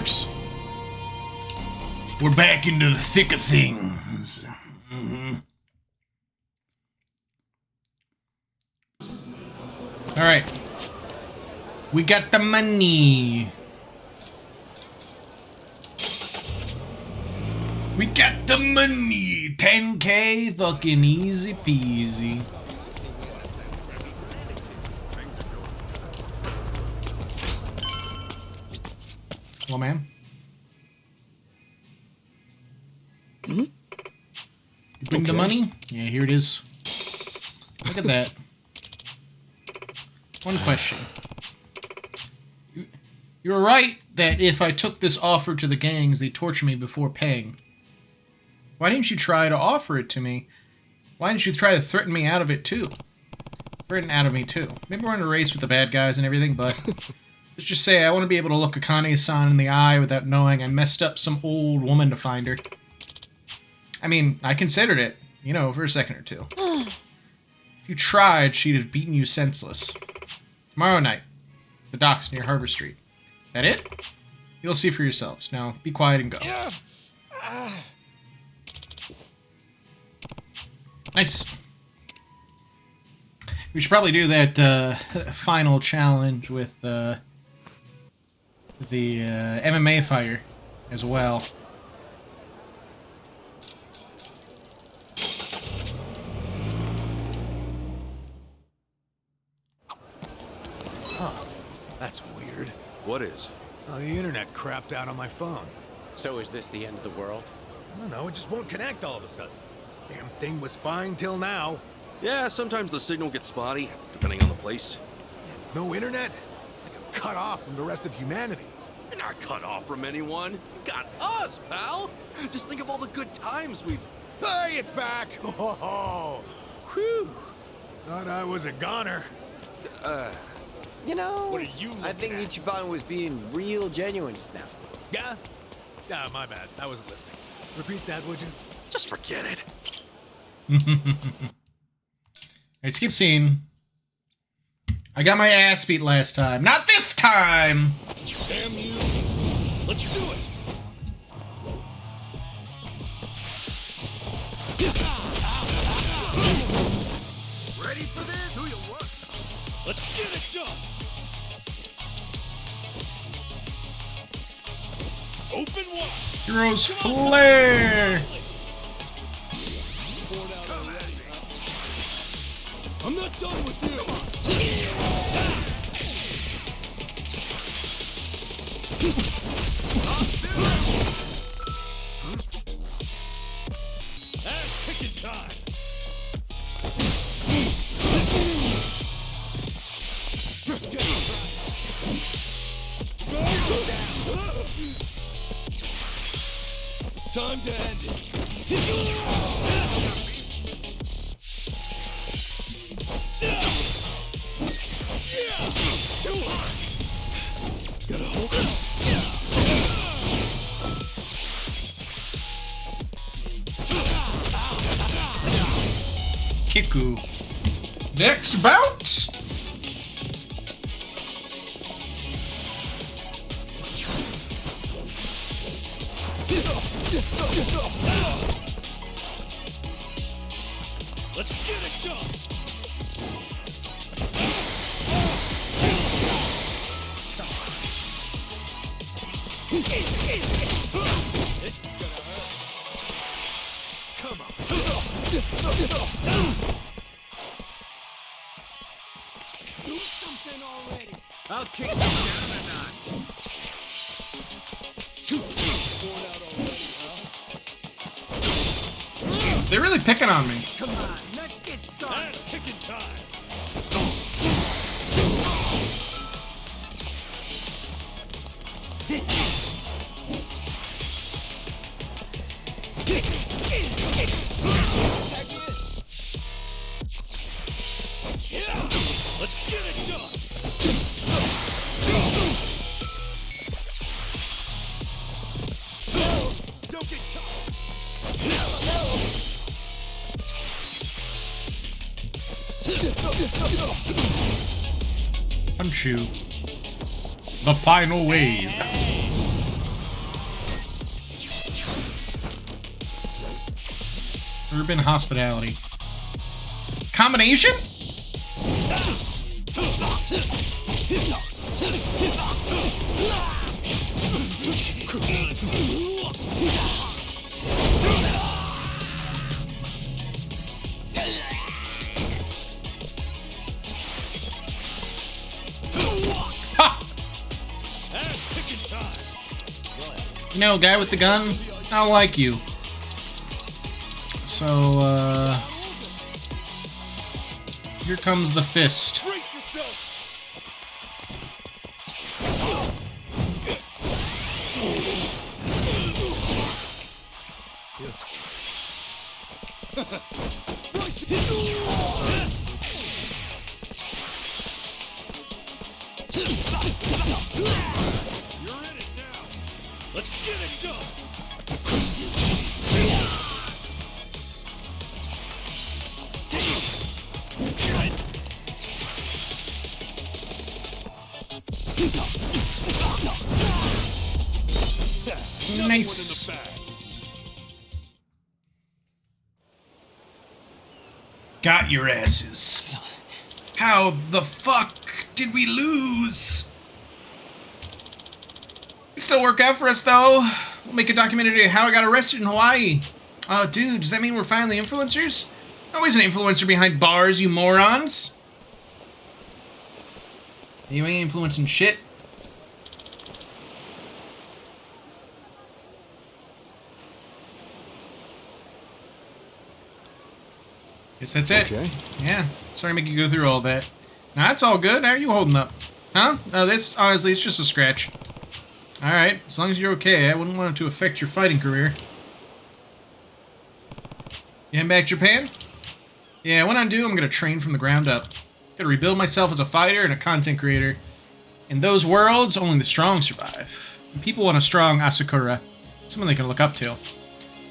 works. We're back into the thick of things. All right. We got the money. We got the money. 10K, fucking easy peasy. Hello, ma'am. You bring the money? Yeah, here it is. Look at that. One question. You were right that if I took this offer to the gangs, they'd torture me before paying. Why didn't you try to offer it to me? Why didn't you try to threaten me out of it, too? Threaten out of me, too. Maybe we're in a race with the bad guys and everything, but... let's just say I want to be able to look Akane-san in the eye without knowing I messed up some old woman to find her. I mean, I considered it, you know, for a second or two. If you tried, she'd have beaten you senseless. Tomorrow night, the docks near Harbor Street. Is that it? You'll see for yourselves. Now, be quiet and go. Nice. We should probably do that final challenge with the MMA fighter as well. Huh. That's weird. What is? Oh, the internet crapped out on my phone. So is this the end of the world? I don't know, it just won't connect all of a sudden. Damn thing was fine till now. Yeah, sometimes the signal gets spotty, depending on the place. No internet? It's like I'm cut off from the rest of humanity. You're not cut off from anyone. You got us, pal. Just think of all the good times we've... Hey, it's back! Oh, whew. Thought I was a goner. You know, What are you I think looking at? Ichiban was being real genuine just now. Yeah? Ah, my bad. I wasn't listening. Repeat that, would you? Just forget it. Alright, skip scene. I got my ass beat last time. Not this time! Damn you! Let's do it! Ready for this? Do your work. Let's get it done! Open wide! Heroes Flare! I'm not done with you! Ass kicking time! Time to end it! Too hard! Gotta hold it! Kiku. Next bout! Let's get it done! This is gonna hurt. Come on. Do something already. I'll kick you down a notch. Worn out already, huh? They're really picking on me. Come on, let's get started. That's kicking time. Let's get it done. Don't get caught. Punch you. The final wave. Urban hospitality. Combination? Ha! You know, guy with the gun, I don't like you. So, here comes the fist. You're in it now. Let's get it done. Nice. Got your asses. How the fuck did we lose? It still work out for us though. We'll make a documentary of how I got arrested in Hawaii. Oh, dude, does that mean we're finally influencers? Always an influencer behind bars, you morons. You ain't influencing shit. Guess that's it. Okay. Yeah. Sorry to make you go through all that. Nah, it's all good. How are you holding up? Huh? This, honestly, it's just a scratch. Alright, as long as you're okay. I wouldn't want it to affect your fighting career. You heading back to Japan? Yeah, when I do, I'm gonna train from the ground up. Gotta rebuild myself as a fighter and a content creator. In those worlds, only the strong survive. And people want a strong Asakura. Someone they can look up to.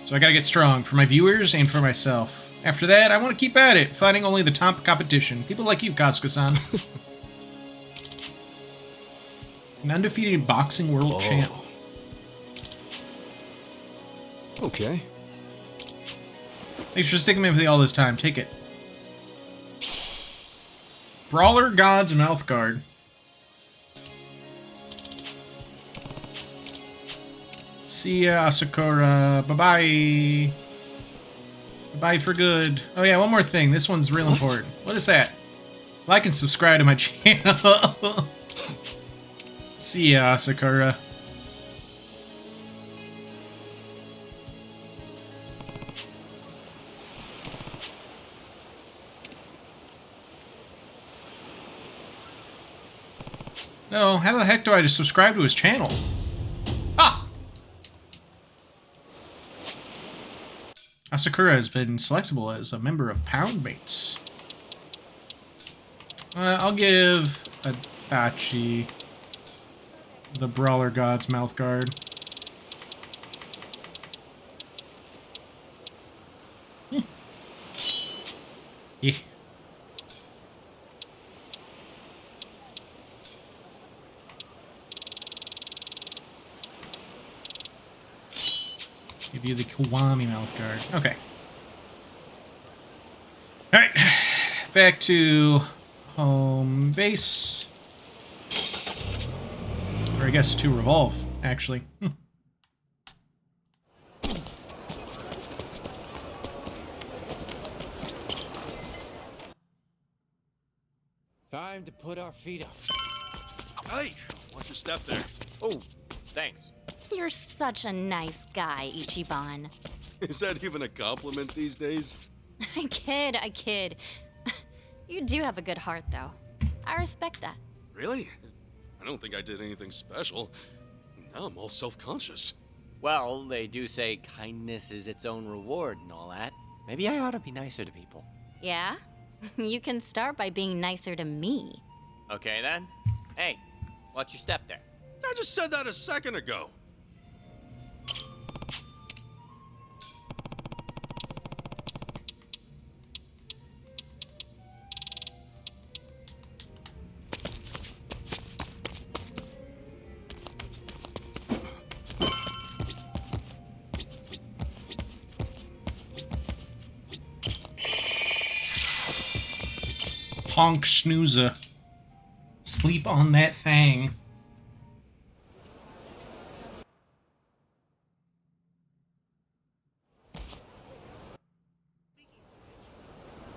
So I gotta get strong for my viewers and for myself. After that, I want to keep at it, fighting only the top competition. People like you, Kasuga-san. An undefeated boxing world champ. Okay. Thanks for sticking with me all this time. Take it. Brawler God's Mouth Guard. See ya, Asakura. Bye-bye. Bye for good. Oh yeah, one more thing. This one's real important. What is that? Like and subscribe to my channel. See ya, Sakura. No, how the heck do I just subscribe to his channel? Ah! Asakura has been selectable as a member of Poundmates. I'll give Adachi the Brawler God's Mouth Guard. Yeah. Give you the Kiwami Mouth Guard. Okay. Alright. Back to home base. Or I guess to Revolve, actually. Time to put our feet up. Hey, watch your step there. Oh, thanks. You're such a nice guy, Ichiban. Is that even a compliment these days? I kid. You do have a good heart, though. I respect that. Really? I don't think I did anything special. Now I'm all self-conscious. Well, they do say kindness is its own reward and all that. Maybe I ought to be nicer to people. Yeah? You can start by being nicer to me. Okay, then. Hey, watch your step there. I just said that a second ago. honk snoozer. Sleep on that thing.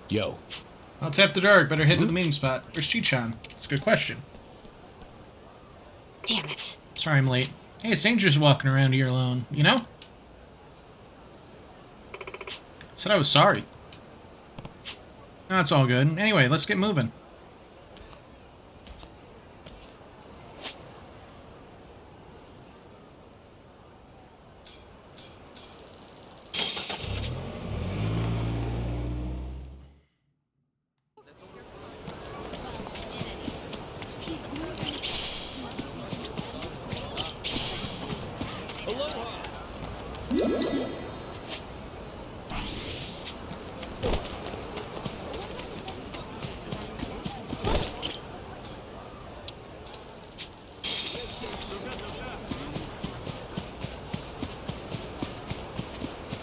Yo. Well, it's after dark. Better head to the meeting spot. Where's Chi-chan? That's a good question. Damn it. Sorry I'm late. Hey, it's dangerous walking around here alone, you know? Said I was sorry. No, it's all good. Anyway, let's get moving.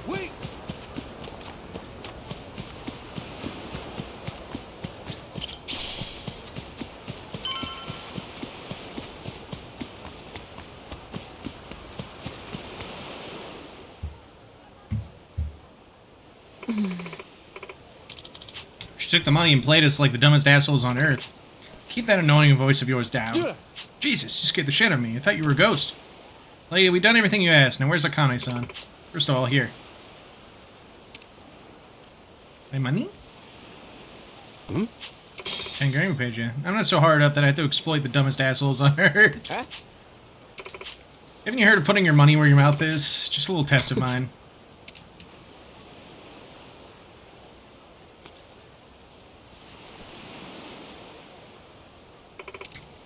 Wait! She took the money and played us like the dumbest assholes on earth. Keep that annoying voice of yours down. Jesus, you scared the shit out of me. I thought you were a ghost. Lady, we've done everything you asked. Now where's Akane-san? First of all, here. My money? 10 grand page, yeah. I'm not so hard up that I have to exploit the dumbest assholes on earth. Huh? Haven't you heard of putting your money where your mouth is? Just a little test of mine.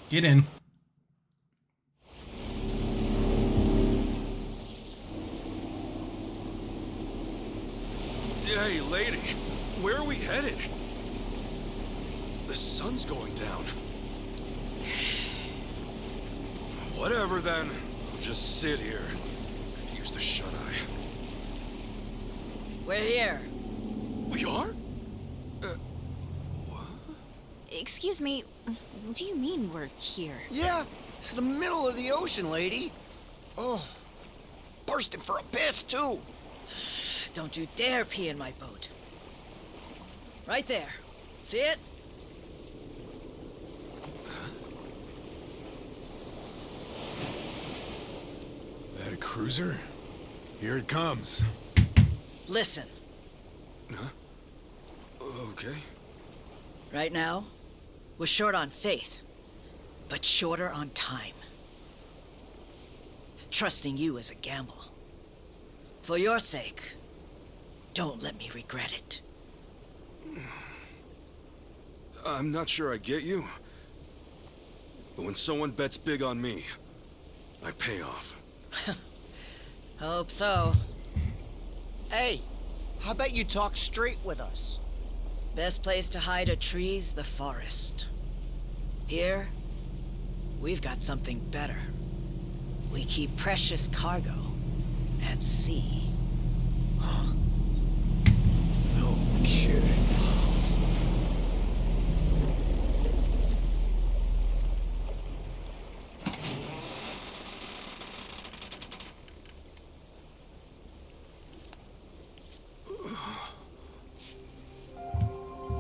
Get in. Hey, lady, where are we headed? The sun's going down. Whatever then. I'll just sit here. Could use the shut-eye. We're here. We are? Excuse me, what do you mean we're here? Yeah, it's the middle of the ocean, lady. Oh, bursting for a piss, too. Don't you dare pee in my boat. Right there. See it? That a cruiser? Here it comes. Listen, Huh? Okay. right now, we're short on faith, but shorter on time. Trusting you is a gamble. For your sake, don't let me regret it. I'm not sure I get you. But when someone bets big on me, I pay off. Hope so. Hey, how about you talk straight with us? Best place to hide a tree's the forest. Here, we've got something better. We keep precious cargo at sea. No kidding.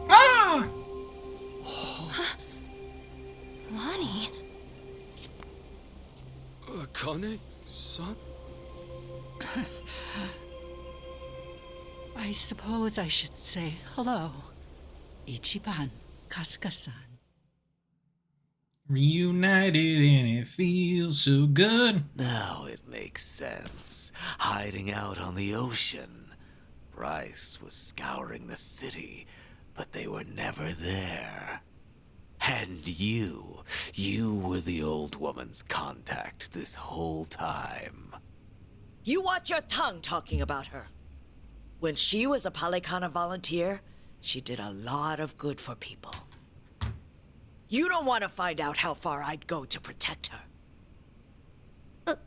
Ah! Lonnie? Akane-san? I suppose I should say hello. Ichiban Kasuka-san. Reunited and it feels so good. Now it makes sense. Hiding out on the ocean. Bryce was scouring the city, but they were never there. And you were the old woman's contact this whole time. You watch your tongue talking about her. When she was a Palikana volunteer, she did a lot of good for people. You don't want to find out how far I'd go to protect her.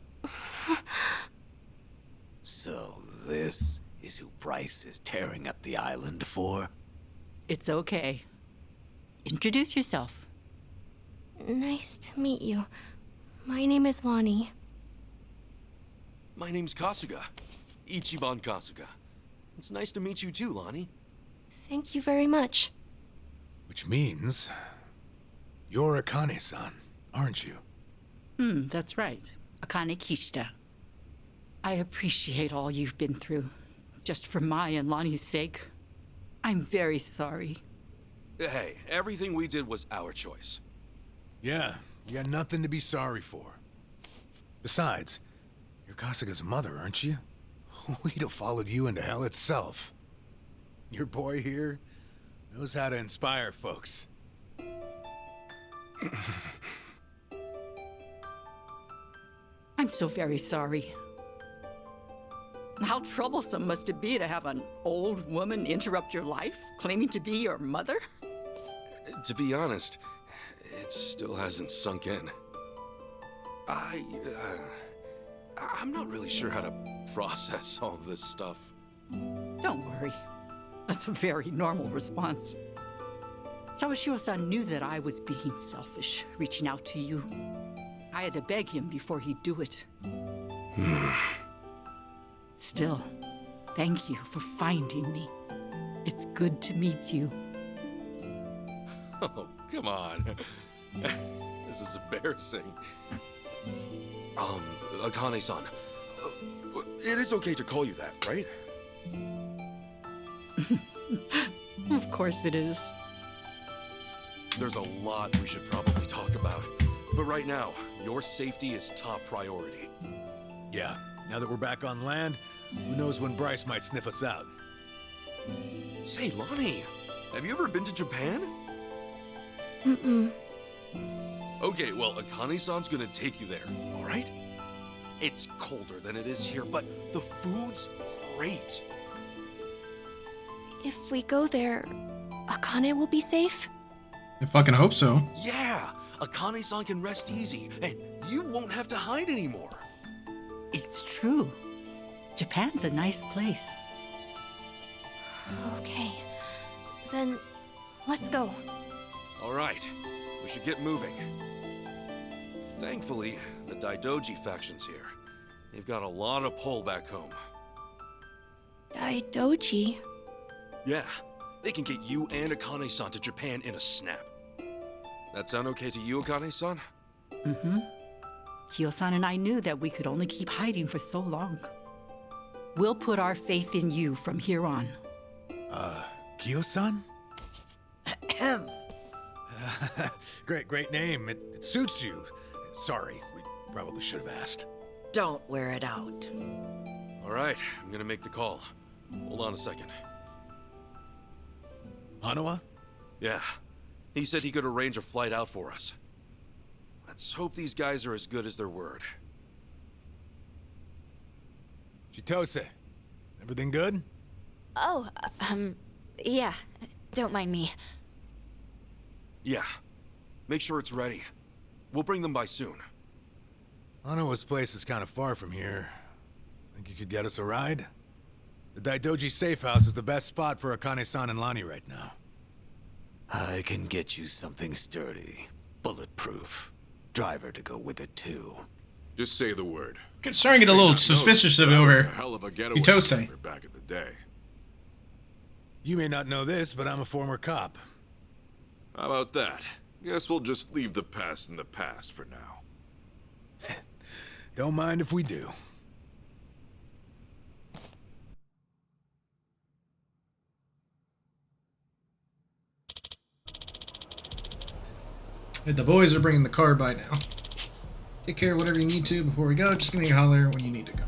So this is who Bryce is tearing up the island for? It's okay. Introduce yourself. Nice to meet you. My name is Lonnie. My name's Kasuga. Ichiban Kasuga. It's nice to meet you too, Lonnie. Thank you very much. Which means you're Akane-san, aren't you? That's right. Akane Kishida. I appreciate all you've been through. Just for my and Lonnie's sake. I'm very sorry. Hey, everything we did was our choice. Yeah, you got nothing to be sorry for. Besides, you're Kasuga's mother, aren't you? We'd have followed you into hell itself. Your boy here knows how to inspire folks. I'm so very sorry. How troublesome must it be to have an old woman interrupt your life, claiming to be your mother? To be honest, it still hasn't sunk in. I'm not really sure how to process all this stuff. Don't worry. That's a very normal response. Sawashiro-san knew that I was being selfish, reaching out to you. I had to beg him before he'd do it. Still, thank you for finding me. It's good to meet you. Oh, come on. This is embarrassing. Akane-san, it is okay to call you that, right? Of course it is. There's a lot we should probably talk about. But right now, your safety is top priority. Yeah, now that we're back on land, who knows when Bryce might sniff us out. Say, Lonnie, have you ever been to Japan? Mm-mm. Okay, well, Akane-san's gonna take you there, all right? It's colder than it is here, but the food's great. If we go there, Akane will be safe? I fucking hope so. Yeah, Akane-san can rest easy, and you won't have to hide anymore. It's true. Japan's a nice place. Okay. Then, let's go. All right, we should get moving. Thankfully, the Daidoji faction's here. They've got a lot of pull back home. Daidoji? Yeah, they can get you and Akane-san to Japan in a snap. That sound okay to you, Akane-san? Mm-hmm. Kyo-san and I knew that we could only keep hiding for so long. We'll put our faith in you from here on. Kyo-san? Great name. It suits you. Sorry, we probably should have asked. Don't wear it out. All right, I'm gonna make the call. Hold on a second. Hanawa? Yeah, he said he could arrange a flight out for us. Let's hope these guys are as good as their word. Chitose, everything good? Oh, yeah. Don't mind me. Yeah, make sure it's ready. We'll bring them by soon. Hanawa's place is kind of far from here. Think you could get us a ride? The Daidoji safe house is the best spot for Akane-san and Lonnie right now. I can get you something sturdy, bulletproof. Driver to go with it too. Just say the word. Starting to get a little suspicious of That was over a hell of a getaway Itose. driver back in the day. You may not know this, but I'm a former cop. How about that? Guess we'll just leave the past in the past for now. Don't mind if we do. Hey, the boys are bringing the car by now. Take care of whatever you need to before we go. Just give me a holler when you need to go.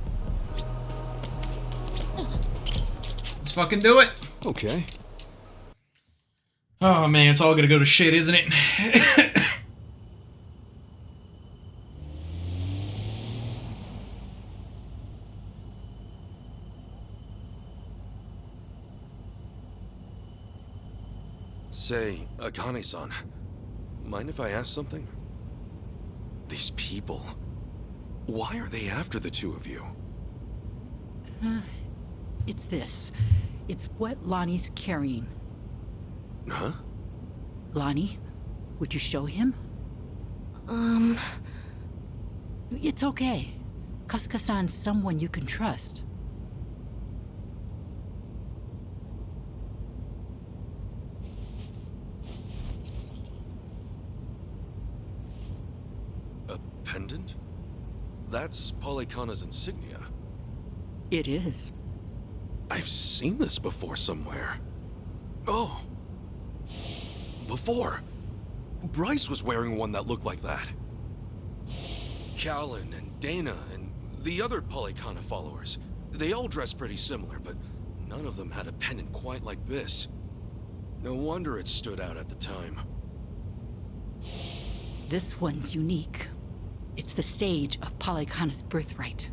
Let's fucking do it. Okay. Oh man, it's all gonna go to shit, isn't it? Say, Akane-san, mind if I ask something? These people, why are they after the two of you? It's this. It's what Lonnie's carrying. Huh? Lonnie, would you show him? It's okay. Kasuga-san's someone you can trust. A pendant? That's Polykhana's insignia. It is. I've seen this before somewhere. Oh! Before! Bryce was wearing one that looked like that. Callan and Dana and the other Polykhana followers, they all dressed pretty similar, but none of them had a pendant quite like this. No wonder it stood out at the time. This one's unique. It's the sage of Polykhana's birthright.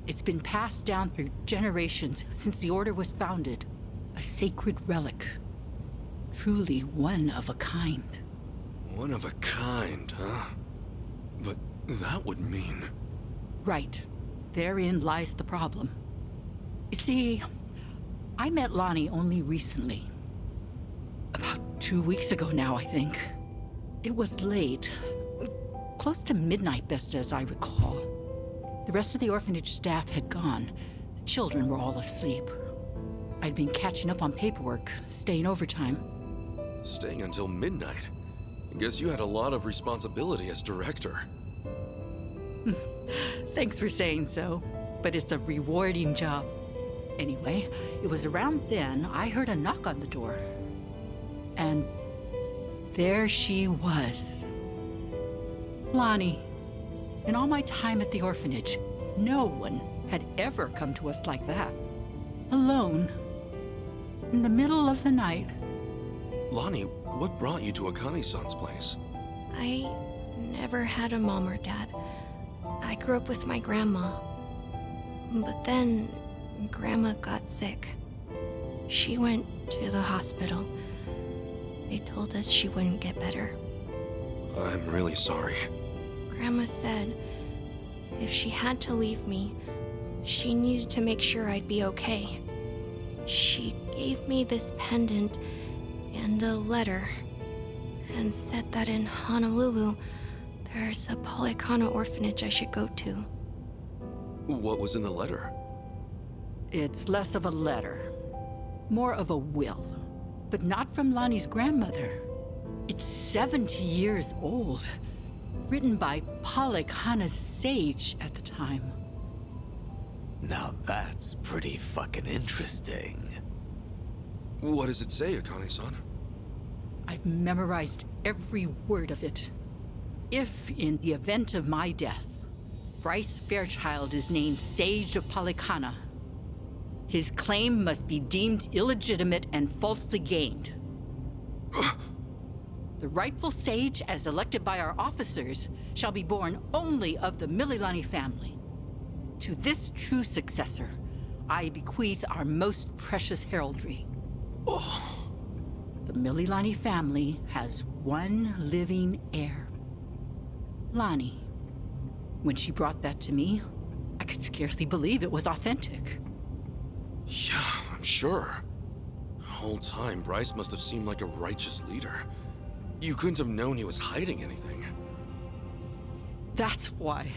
It's been passed down through generations since the Order was founded. A sacred relic. Truly one of a kind. One of a kind, huh? But that would mean... Right. Therein lies the problem. You see, I met Lonnie only recently. About 2 weeks ago now, I think. It was late. Close to midnight, best as I recall. The rest of the orphanage staff had gone. The children were all asleep. I'd been catching up on paperwork, staying overtime. Staying until midnight? I guess you had a lot of responsibility as director. Thanks for saying so, but it's a rewarding job. Anyway, it was around then I heard a knock on the door. And there she was. Lonnie. In all my time at the orphanage, no one had ever come to us like that. Alone. In the middle of the night. Lonnie, what brought you to Akane-san's place? I never had a mom or dad. I grew up with my grandma. But then, Grandma got sick. She went to the hospital. They told us she wouldn't get better. I'm really sorry. Grandma said if she had to leave me, she needed to make sure I'd be okay. She gave me this pendant and a letter, and said that in Honolulu, there's a Polykhana orphanage I should go to. What was in the letter? It's less of a letter, more of a will, but not from Lonnie's grandmother. It's 70 years old, written by Polykhana's sage at the time. Now that's pretty fucking interesting. What does it say, Akane-san? I've memorized every word of it. If, in the event of my death, Bryce Fairchild is named Sage of Polykhana, his claim must be deemed illegitimate and falsely gained. The rightful sage, as elected by our officers, shall be born only of the Mililani family. To this true successor, I bequeath our most precious heraldry. The Mililani family has one living heir. Lonnie. When she brought that to me, I could scarcely believe it was authentic. Yeah, I'm sure. The whole time, Bryce must have seemed like a righteous leader. You couldn't have known he was hiding anything. That's why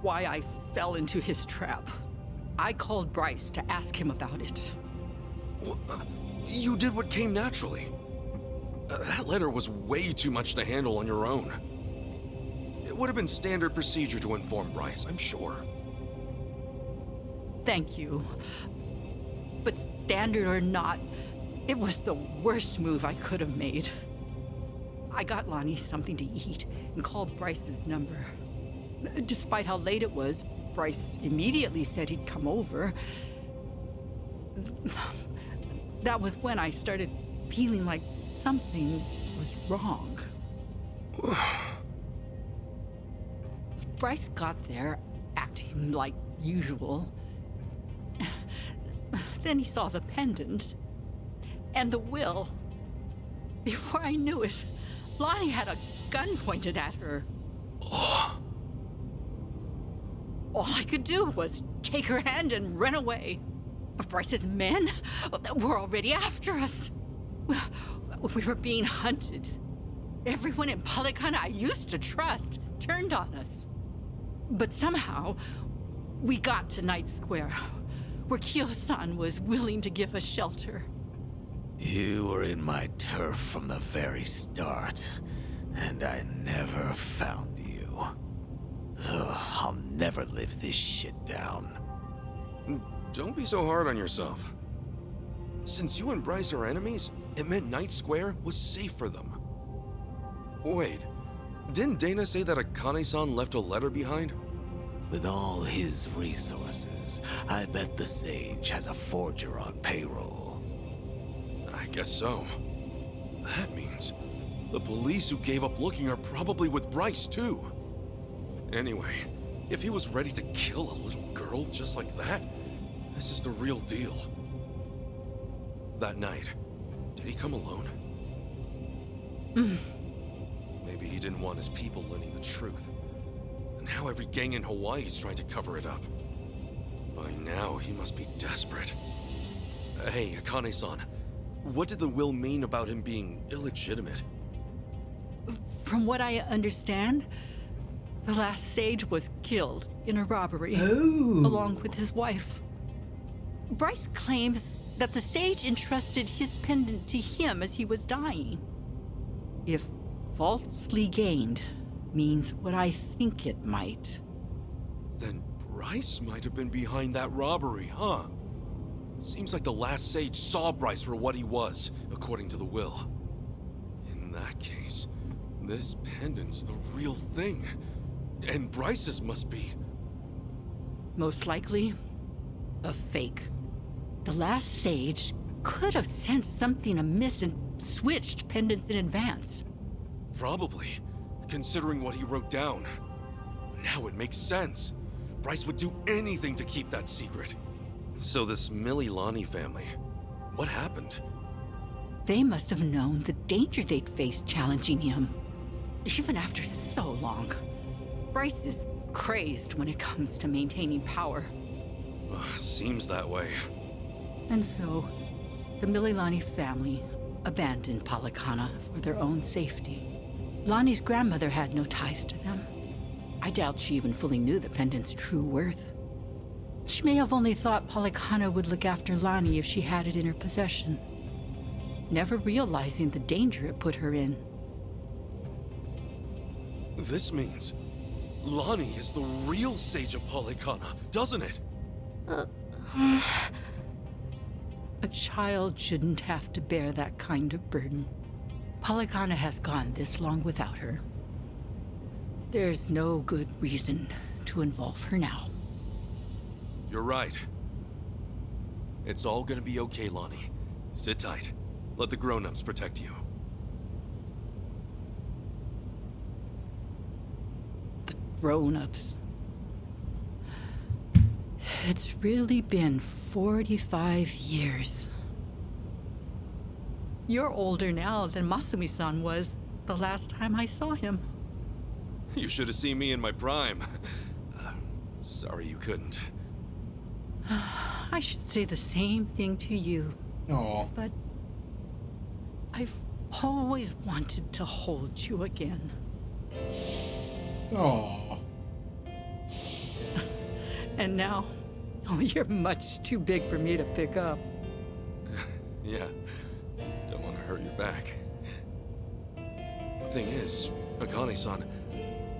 I fell into his trap. I called Bryce to ask him about it. Well, you did what came naturally. That letter was way too much to handle on your own. It would have been standard procedure to inform Bryce, I'm sure. Thank you. But standard or not, it was the worst move I could have made. I got Lonnie something to eat and called Bryce's number. Despite how late it was, Bryce immediately said he'd come over. That was when I started feeling like something was wrong. Bryce got there, acting like usual. Then he saw the pendant and the will. Before I knew it, Lonnie had a gun pointed at her. All I could do was take her hand and run away. But Bryce's men were already after us. We were being hunted. Everyone in Polycana I used to trust turned on us. But somehow, we got to Night Square, where Kyo-san was willing to give us shelter. You were in my turf from the very start, and I never found you. Ugh, I'll never live this shit down. Don't be so hard on yourself. Since you and Bryce are enemies, it meant Night Square was safe for them. Wait, didn't Dana say that Akane-san left a letter behind? With all his resources, I bet the Sage has a forger on payroll. I guess so. That means the police who gave up looking are probably with Bryce, too. Anyway, if he was ready to kill a little girl just like that, this is the real deal. That night, did he come alone? Maybe he didn't want his people learning the truth. And now every gang in Hawaii is trying to cover it up. By now, he must be desperate. Hey, Akane-san, what did the will mean about him being illegitimate? From what I understand, the last Sage was killed in a robbery, Oh. along with his wife. Bryce claims that the Sage entrusted his pendant to him as he was dying. If falsely gained means what I think it might. Then Bryce might have been behind that robbery, huh? Seems like the last Sage saw Bryce for what he was, according to the will. In that case, this pendant's the real thing. And Bryce's must be. Most likely, a fake. The last Sage could have sensed something amiss and switched pendants in advance. Probably, considering what he wrote down. Now it makes sense. Bryce would do anything to keep that secret. So this Mililani family, what happened? They must have known the danger they'd face challenging him. Even after so long. Bryce is crazed when it comes to maintaining power. Seems that way. And so, the Mililani family abandoned Polycana for their own safety. Lonnie's grandmother had no ties to them. I doubt she even fully knew the pendant's true worth. She may have only thought Polycana would look after Lonnie if she had it in her possession, never realizing the danger it put her in. This means Lonnie is the real Sage of Polycana, doesn't it? A child shouldn't have to bear that kind of burden. Polycana has gone this long without her. There's no good reason to involve her now. You're right. It's all gonna be okay, Lonnie. Sit tight. Let the grown-ups protect you. The grown-ups. It's really been 45 years. You're older now than Masumi-san was the last time I saw him. You should have seen me in my prime. Sorry you couldn't. I should say the same thing to you. Aw. But I've always wanted to hold you again. Aw. And now, oh, you're much too big for me to pick up. Yeah. Don't want to hurt your back. The thing is, Akane-san,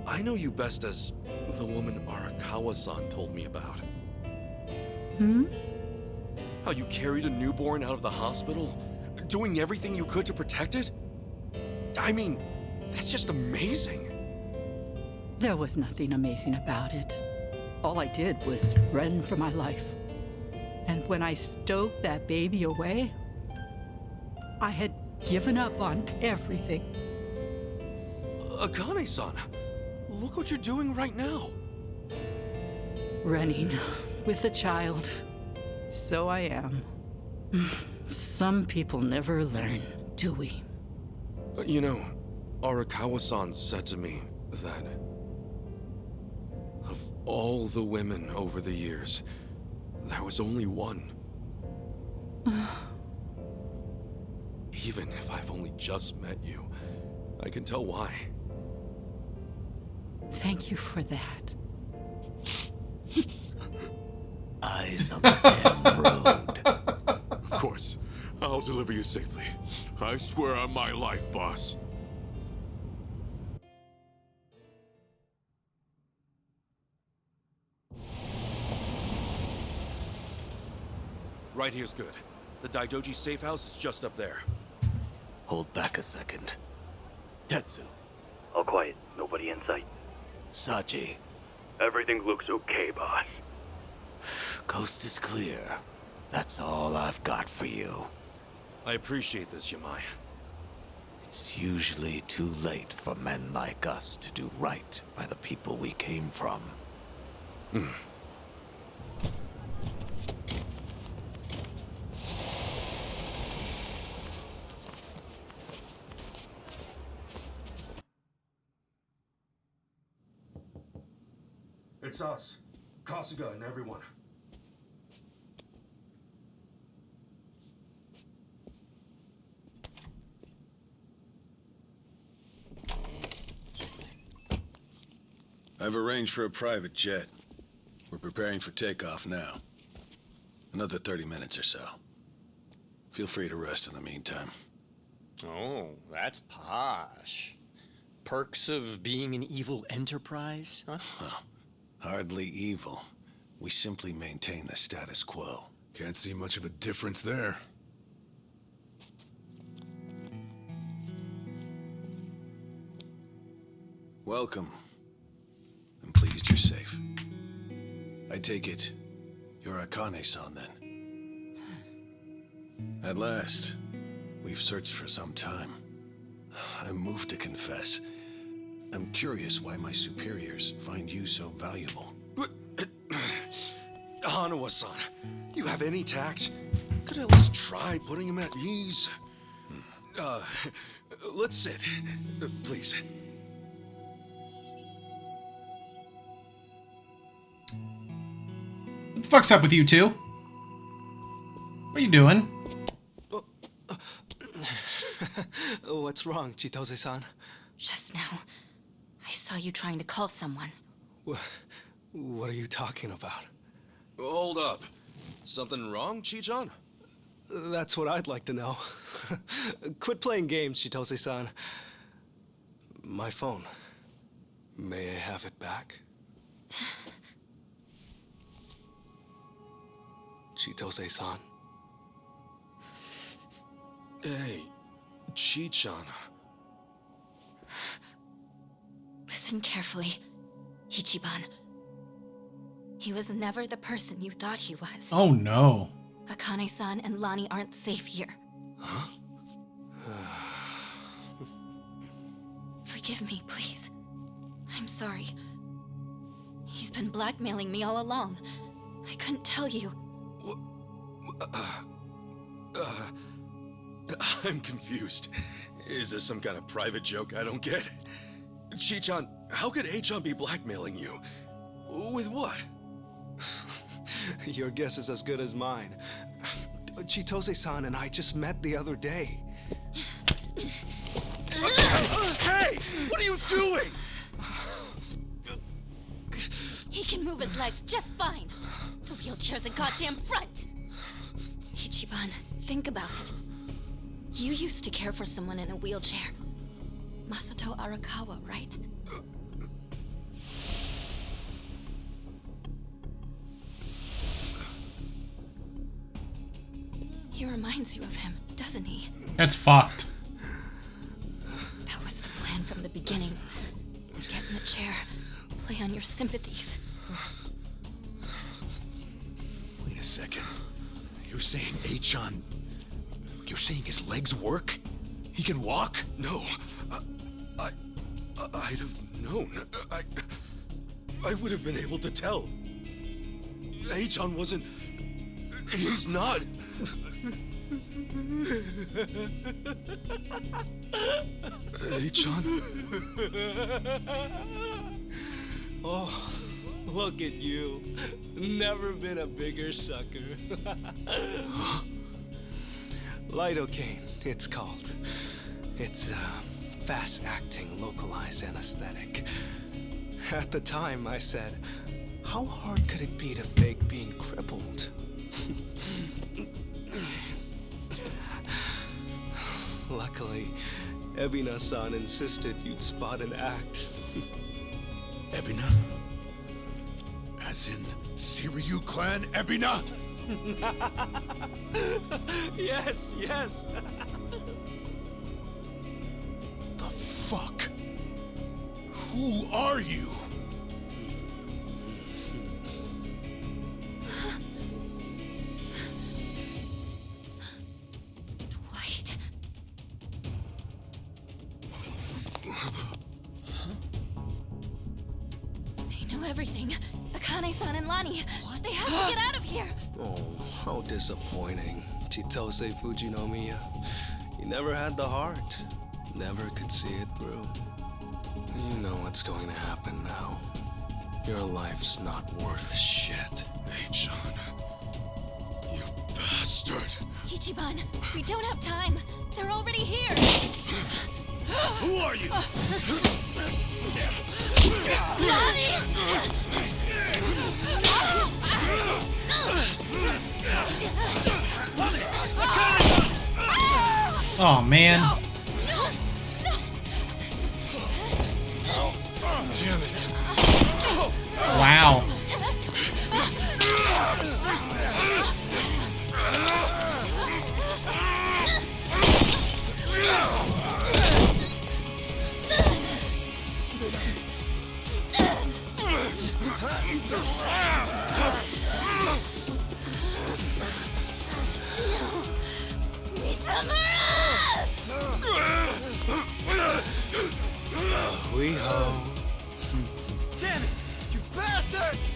I know you best as the woman Arakawa-san told me about. Hmm? How you carried a newborn out of the hospital, doing everything you could to protect it? I mean, that's just amazing. There was nothing amazing about it. All I did was run for my life. And when I stowed that baby away, I had given up on everything. Akane-san, look what you're doing right now. Running with a child. So I am. Some people never learn, do we? You know, Arakawa-san said to me that of all the women over the years, there was only one. Even if I've only just met you, I can tell why. Thank you for that. Eyes on the damn road. Of course. I'll deliver you safely. I swear on my life, boss. Right here's good. The Daidoji safe house is just up there. Hold back a second. Tetsu. All quiet. Nobody in sight. Sachi. Everything looks okay, boss. Coast is clear. That's all I've got for you. I appreciate this, Yamai. It's usually too late for men like us to do right by the people we came from. It's us. Kasuga and everyone. I've arranged for a private jet. We're preparing for takeoff now. Another 30 minutes or so. Feel free to rest in the meantime. Oh, that's posh. Perks of being an evil enterprise, huh? Oh, hardly evil. We simply maintain the status quo. Can't see much of a difference there. Welcome. I'm pleased you're safe. I take it you're Akane-san then. At last, we've searched for some time. I'm moved to confess. I'm curious why my superiors find you so valuable. Hanawa-san, you have any tact? Could at least try putting him at ease. Let's sit. Please. What the fuck's up with you two? What are you doing? What's wrong, Chitose-san? Just now, I saw you trying to call someone. What are you talking about? Hold up. Something wrong, Chi-chan? That's what I'd like to know. Quit playing games, Chitose-san. My phone. May I have it back? Chitose-san. Hey, Chi-chan. Listen carefully, Ichiban. He was never the person you thought he was. Oh no. Akane-san and Lani aren't safe here. Huh? Forgive me, please. I'm sorry. He's been blackmailing me all along. I couldn't tell you. I'm confused. Is this some kind of private joke I don't get? Chi-chan, how could A-chan be blackmailing you? With what? Your guess is as good as mine. Chitose-san and I just met the other day. Hey! What are you doing? He can move his legs just fine. The wheelchair's a goddamn front. Ichiban, think about it. You used to care for someone in a wheelchair. Masato Arakawa, right? He reminds you of him, doesn't he? That's fucked. That was the plan from the beginning. Get in the chair, play on your sympathies. Wait a second. You're saying A-chan... You're saying his legs work? He can walk? No. I'd have known. I would have been able to tell. A-chan wasn't... He's not... A-chan? Oh, look at you. Never been a bigger sucker. Lidocaine. it's called. It's fast-acting localized anesthetic. At the time, I said, how hard could it be to fake being crippled? Luckily, Ebina-san insisted you'd spot an act. Ebina? As in Siryu clan Ebina? Yes, yes. The fuck? Who are you? Dwight. They know everything. Akane-san and Lani. They have to get out of here. Oh, how disappointing. Chitose Fujinomiya. You never had the heart. Never could see it through. You know what's going to happen now. Your life's not worth shit. Hey-chan. You bastard. Ichiban, we don't have time. They're already here. Who are you? Oh man. Damn it. Wow. We ho. Damn it! You bastards!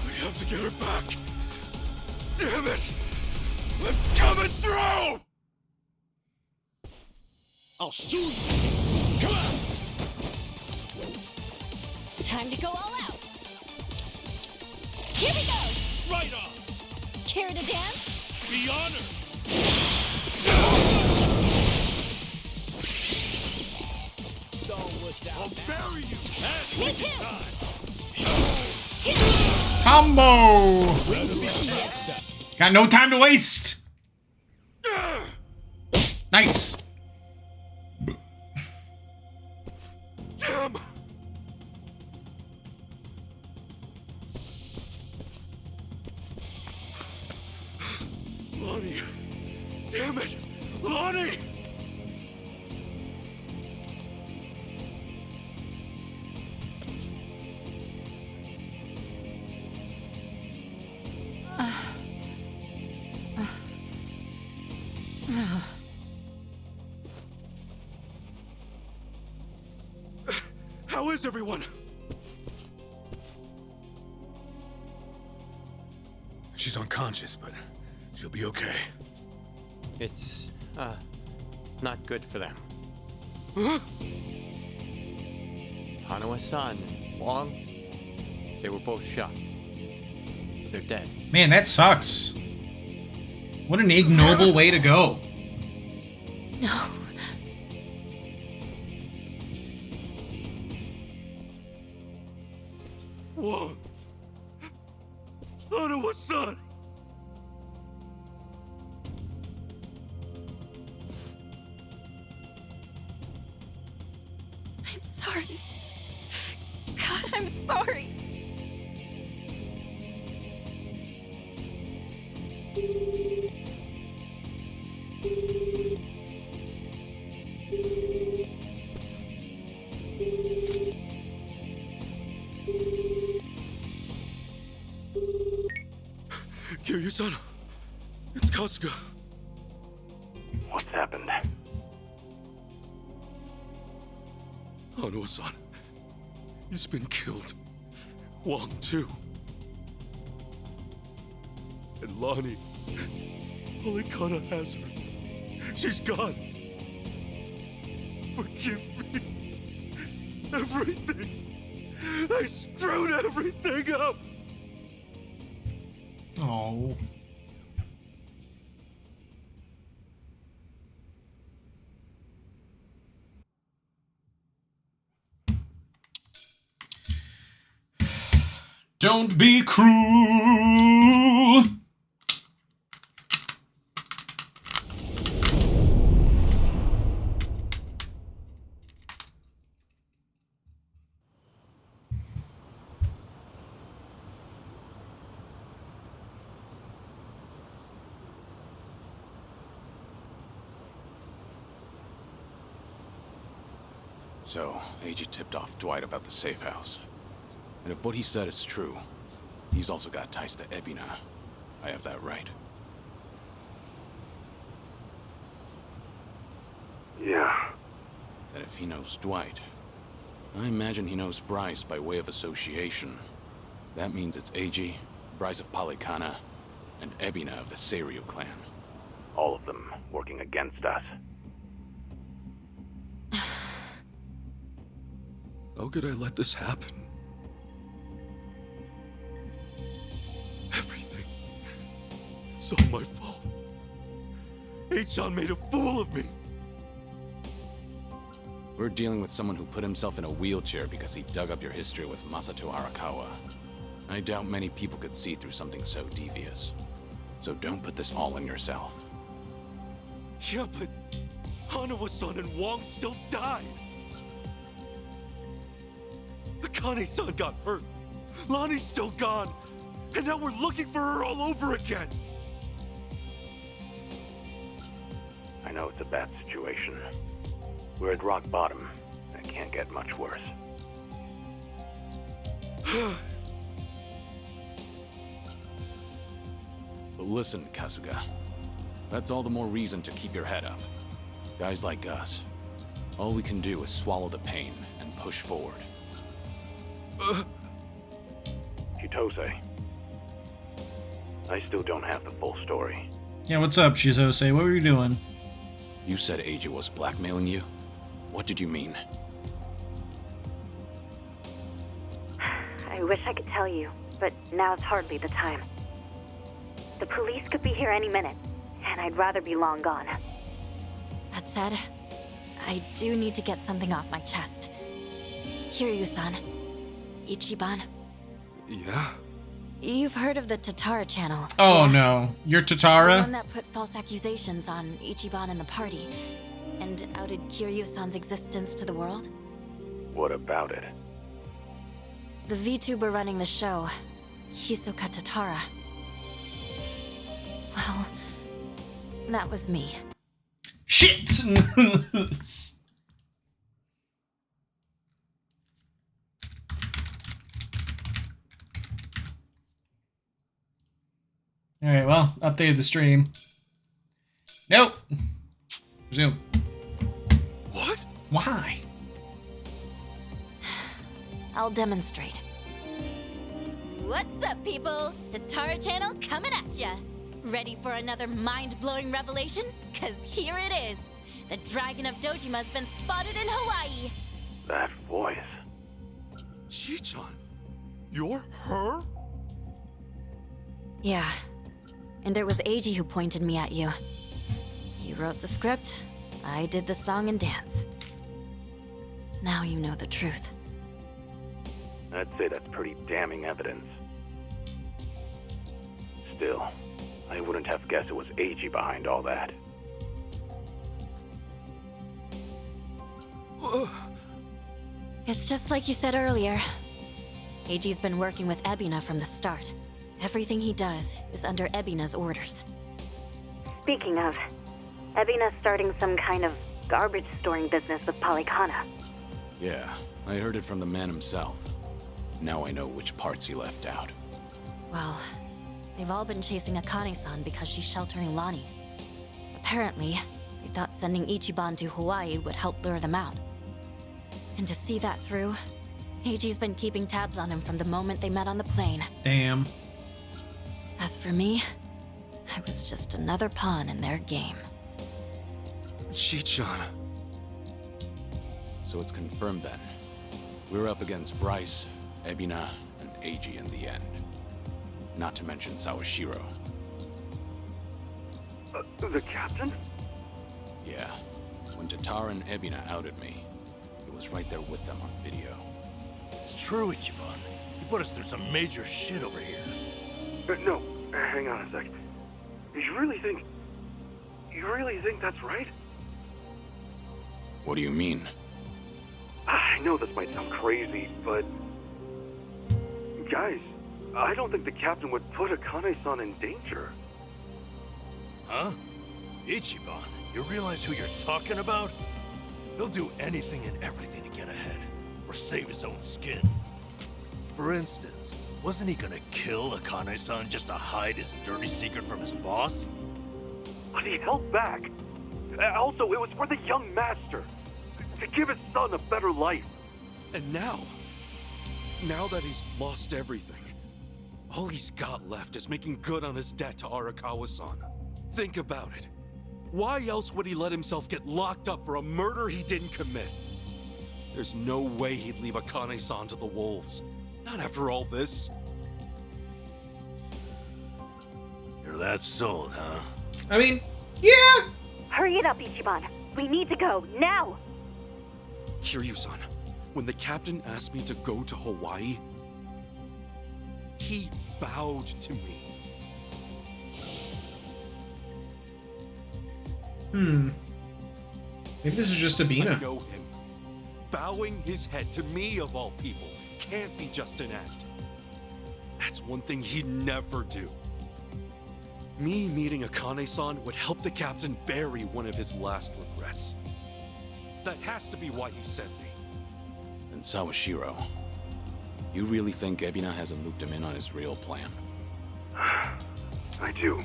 We have to get her back. Damn it! I'm coming through! I'll sue you! Come on! Time to go all out. Here we go. Right on! Care to dance? Be honored! I'll bury you! That's Me too. Combo! That'll be the next time. Got no time to waste. Nice. Damn! Lonnie! Damn it! Lonnie! How is everyone? She's unconscious, but she'll be okay. It's, not good for them. Huh? Hanawa-san and Wong, they were both shot. They're dead. Man, that sucks. What an ignoble way to go. No. Whoa! Hanawa-san! I'm sorry. God, I'm sorry. Kiryu-san, it's Kasuga. What's happened? Hanawa-san, he's been killed. Wong, too. And Lonnie, Polikana has her. She's gone. Forgive me. Everything. I screwed everything up. Oh. Don't be cruel. So, AG tipped off Dwight about the safe house. And if what he said is true, he's also got ties to Ebina. I have that right. Yeah. Then if he knows Dwight, I imagine he knows Bryce by way of association. That means it's AG, Bryce of Polycana, and Ebina of the Seiryu clan. All of them working against us. How could I let this happen? Everything. It's all my fault. H-chan made a fool of me. We're dealing with someone who put himself in a wheelchair because he dug up your history with Masato Arakawa. I doubt many people could see through something so devious. So don't put this all on yourself. Yeah, but Hanawa-san and Wong still died. Akane-san got hurt. Lonnie's still gone. And now we're looking for her all over again. I know it's a bad situation. We're at rock bottom, and it can't get much worse. But listen, Kasuga. That's all the more reason to keep your head up. Guys like us, all we can do is swallow the pain and push forward. Chitose. I still don't have the full story. Yeah, what's up, Chitose? What were you doing? You said Eiji was blackmailing you? What did you mean? I wish I could tell you, but now's hardly the time. The police could be here any minute, and I'd rather be long gone. That said, I do need to get something off my chest. Kiryu-san. Ichiban. Yeah? You've heard of the Tatara channel. Oh yeah? no. You're The Tatara? one that put false accusations on Ichiban and the party, and outed Kiryu-san's existence to the world? What about it? The VTuber running the show, Hisoka Tatara. Well, that was me. Shit! Alright, well, updated the stream. Nope. Resume. What? Why? I'll demonstrate. What's up, people? Tatara channel coming at ya. Ready for another mind-blowing revelation? Cause here it is. The Dragon of Dojima's been spotted in Hawaii. That voice. Chi-chan, you're her? Yeah. And it was Eiji who pointed me at you. He wrote the script, I did the song and dance. Now you know the truth. I'd say that's pretty damning evidence. Still, I wouldn't have guessed it was Eiji behind all that. It's just like you said earlier. Eiji's been working with Ebina from the start. Everything he does is under Ebina's orders. Speaking of, Ebina's starting some kind of garbage storing business with Polycana. Yeah, I heard it from the man himself. Now I know which parts he left out. Well, they've all been chasing Akane-san because she's sheltering Lonnie. Apparently, they thought sending Ichiban to Hawaii would help lure them out. And to see that through, Eiji's been keeping tabs on him from the moment they met on the plane. Damn. As for me, I was just another pawn in their game. Chi-chan. So it's confirmed then. We're up against Bryce, Ebina, and Eiji in the end. Not to mention Sawashiro. The captain? Yeah. When Tatara and Ebina outed me, it was right there with them on video. It's true, Ichiban. You put us through some major shit over here. No, hang on a sec. You really think that's right? What do you mean? I know this might sound crazy, but... Guys, I don't think the captain would put Akane-san in danger. Huh? Ichiban, you realize who you're talking about? He'll do anything and everything to get ahead, or save his own skin. For instance, wasn't he gonna kill Akane-san just to hide his dirty secret from his boss? But he held back. Also, it was for the young master. To give his son a better life. And now that he's lost everything, all he's got left is making good on his debt to Arakawa-san. Think about it. Why else would he let himself get locked up for a murder he didn't commit? There's no way he'd leave Akane-san to the wolves. Not after all this. You're that sold, huh? I mean, yeah! Hurry it up, Ichiban. We need to go, now! Kiryu-san, when the captain asked me to go to Hawaii, he bowed to me. Maybe this is just Ebina. I know him. Bowing his head to me, of all people, can't be just an act. That's one thing he'd never do. Me meeting Akane-san would help the captain bury one of his last regrets. That has to be why he sent me. And Sawashiro, you really think Ebina hasn't looped him in on his real plan? I do.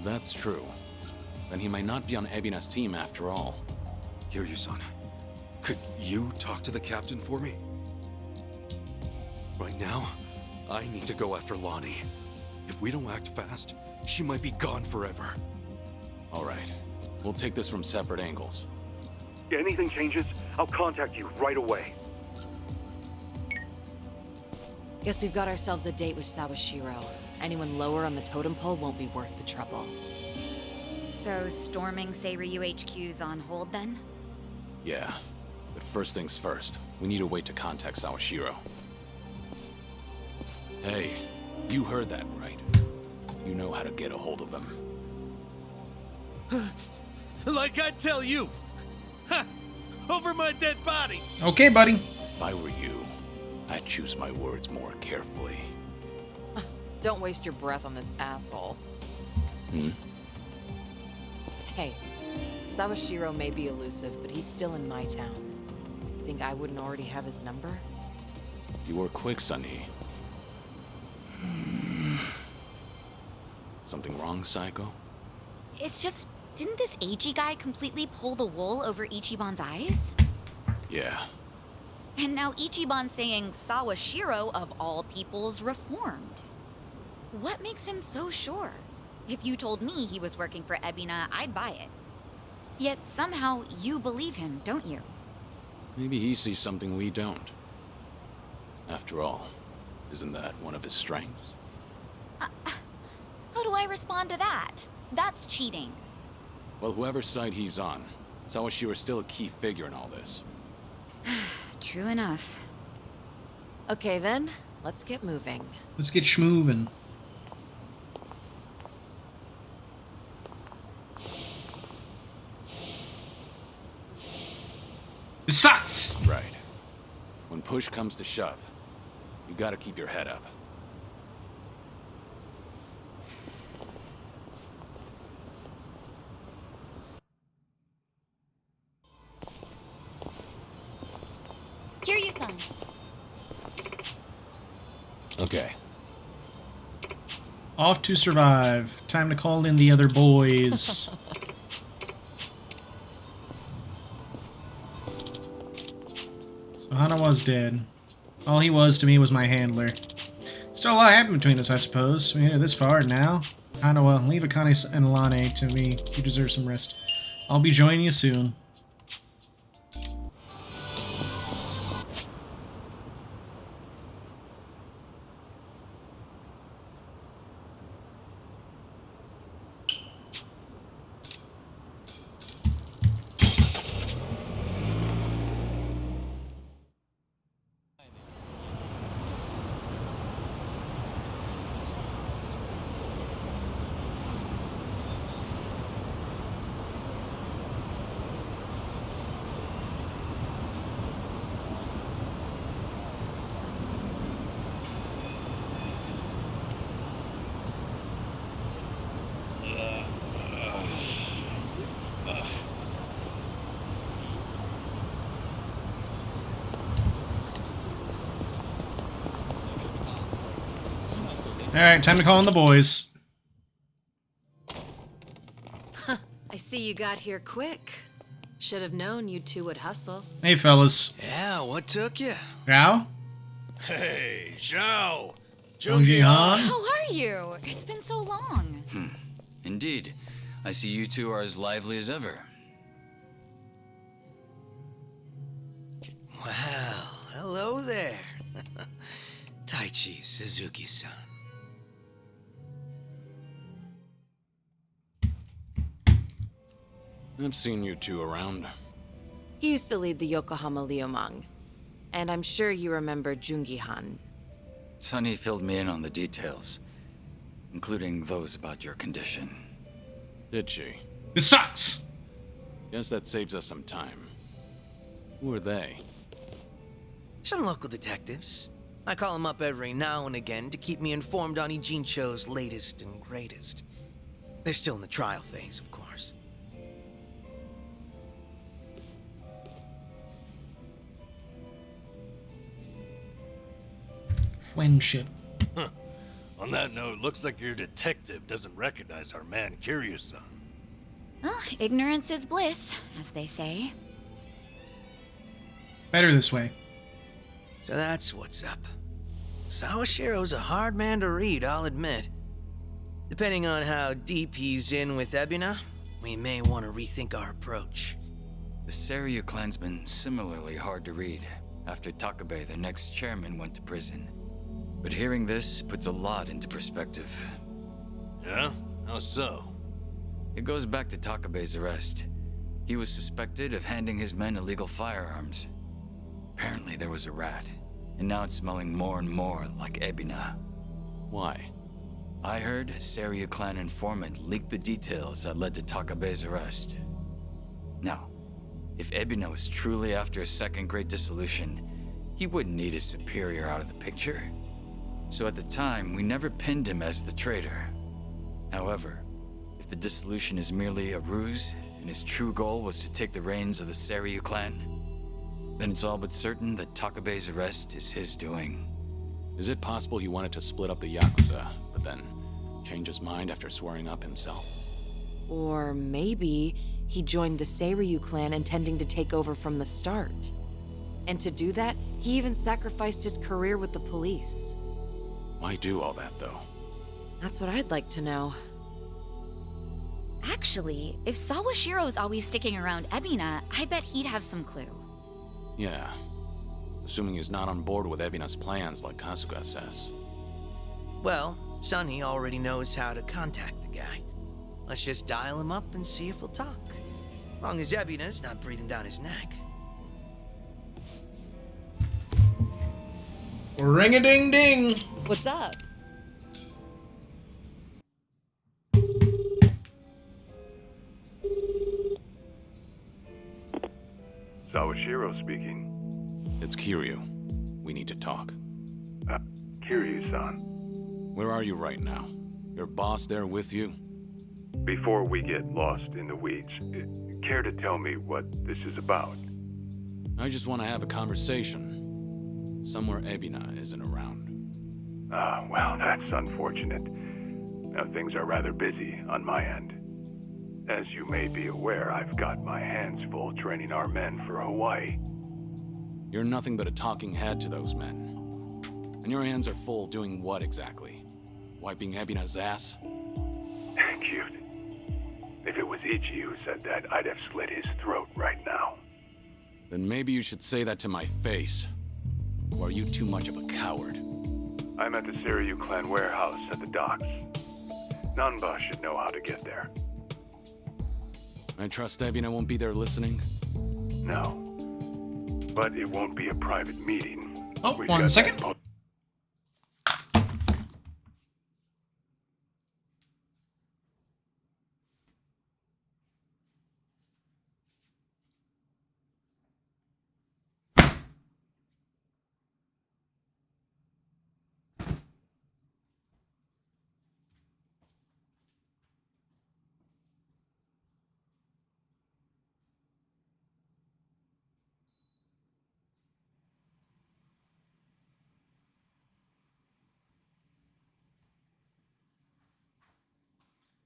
That's true. Then he might not be on Ebina's team after all. Kiryu-san, could you talk to the captain for me? Right now, I need to go after Lonnie. If we don't act fast, she might be gone forever. All right. We'll take this from separate angles. Anything changes, I'll contact you right away. Guess we've got ourselves a date with Sawashiro. Anyone lower on the totem pole won't be worth the trouble. So, storming Seiryu HQ's on hold then? Yeah. But first things first, we need a way to contact Sawashiro. Hey, you heard that right. You know how to get a hold of him. Like I tell you! Ha! Over my dead body! Okay, buddy. If I were you, I'd choose my words more carefully. Don't waste your breath on this asshole. Hey, Sawashiro may be elusive, but he's still in my town. Think I wouldn't already have his number? You were quick, Sunny. Something wrong, Psycho? It's just, didn't this Eiji guy completely pull the wool over Ichiban's eyes? Yeah. And now Ichiban's saying Sawashiro, of all people's, reformed. What makes him so sure? If you told me he was working for Ebina, I'd buy it. Yet somehow you believe him, don't you? Maybe he sees something we don't. After all, isn't that one of his strengths? How do I respond to that? That's cheating. Well, whoever side he's on, Sawashiro's still a key figure in all this. True enough. Okay then, let's get moving. Let's get schmoovin'. This sucks! Right. When push comes to shove, you gotta keep your head up. Kiryu-san. Okay. Off to survive. Time to call in the other boys. So Hanawa's dead. All he was to me was my handler. Still a lot happened between us, I suppose. We made it this far now. Hanawa, leave Akane and Alane to me. You deserve some rest. I'll be joining you soon. Alright, time to call in the boys. I see you got here quick. Should have known you two would hustle. Hey, fellas. Yeah, what took you? Zhao? Hey, Zhao! Jungi Han? How are you? It's been so long. Indeed. I see you two are as lively as ever. Well, hello there. Taichi Suzuki-san. I've seen you two around. He used to lead the Yokohama Liumang. And I'm sure you remember Jungi Han. Sunny filled me in on the details, including those about your condition. Did she? This sucks! Guess that saves us some time. Who are they? Some local detectives. I call them up every now and again to keep me informed on Ijincho's latest and greatest. They're still in the trial phase, of course. Friendship. Huh. On that note, looks like your detective doesn't recognize our man Kiryu-san. Well, ignorance is bliss, as they say. Better this way. So that's what's up. Sawashiro's a hard man to read, I'll admit. Depending on how deep he's in with Ebina, we may want to rethink our approach. The Seiryu clan's been similarly hard to read after Takabe, their next chairman, went to prison. But hearing this puts a lot into perspective. Yeah? How so? It goes back to Takabe's arrest. He was suspected of handing his men illegal firearms. Apparently there was a rat, and now it's smelling more and more like Ebina. Why? I heard a Seiryu clan informant leaked the details that led to Takabe's arrest. Now, if Ebina was truly after a second great dissolution, he wouldn't need his superior out of the picture. So at the time, we never pinned him as the traitor. However, if the dissolution is merely a ruse, and his true goal was to take the reins of the Seiryu clan, then it's all but certain that Takabe's arrest is his doing. Is it possible he wanted to split up the Yakuza, but then change his mind after swearing up himself? Or maybe he joined the Seiryu clan intending to take over from the start. And to do that, he even sacrificed his career with the police. Why do all that, though? That's what I'd like to know. Actually, if Sawashiro's always sticking around Ebina, I bet he'd have some clue. Yeah. Assuming he's not on board with Ebina's plans like Kasuga says. Well, Sonny already knows how to contact the guy. Let's just dial him up and see if he'll talk. Long as Ebina's not breathing down his neck. Ring-a-ding-ding! What's up? Sawashiro speaking. It's Kiryu. We need to talk. Kiryu-san. Where are you right now? Your boss there with you? Before we get lost in the weeds, care to tell me what this is about? I just want to have a conversation. Somewhere Ebina isn't around. Well, that's unfortunate. Now, things are rather busy on my end. As you may be aware, I've got my hands full training our men for Hawaii. You're nothing but a talking head to those men. And your hands are full doing what exactly? Wiping Ebina's ass? Cute. If it was Ichi who said that, I'd have slit his throat right now. Then maybe you should say that to my face. Or are you too much of a coward? I'm at the Seiryu clan warehouse at the docks. Nanba should know how to get there. I trust Ebina won't be there listening? No. But it won't be a private meeting. Oh, We've one got second. that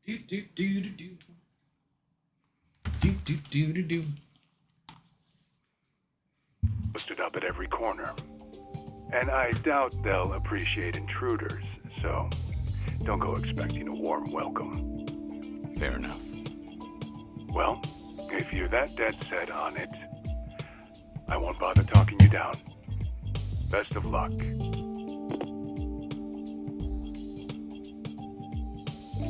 Do do do do do. Do do do do do. Posted up at every corner. And I doubt they'll appreciate intruders, so don't go expecting a warm welcome. Fair enough. Well, if you're that dead set on it, I won't bother talking you down. Best of luck.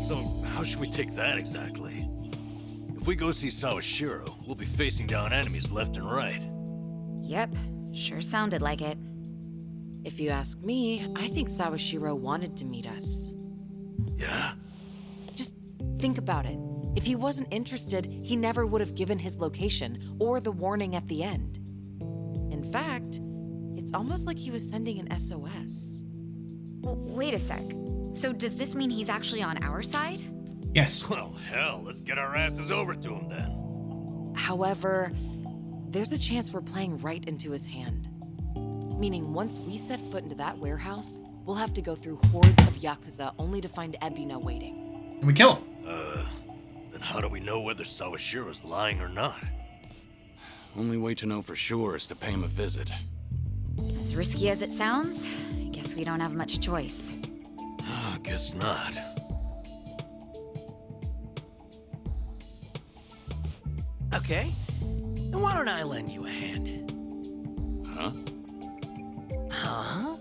So, how should we take that exactly? If we go see Sawashiro, we'll be facing down enemies left and right. Yep, sure sounded like it. If you ask me, I think Sawashiro wanted to meet us. Yeah? Just think about it. If he wasn't interested, he never would have given his location or the warning at the end. In fact, it's almost like he was sending an SOS. Well, wait a sec. So does this mean he's actually on our side? Yes. Well, hell, let's get our asses over to him then. However, there's a chance we're playing right into his hand. Meaning once we set foot into that warehouse, we'll have to go through hordes of Yakuza only to find Ebina waiting. And we kill him. Then how do we know whether Sawashiro's lying or not? Only way to know for sure is to pay him a visit. As risky as it sounds, I guess we don't have much choice. Guess not. Okay, then why don't I lend you a hand? Huh? Huh?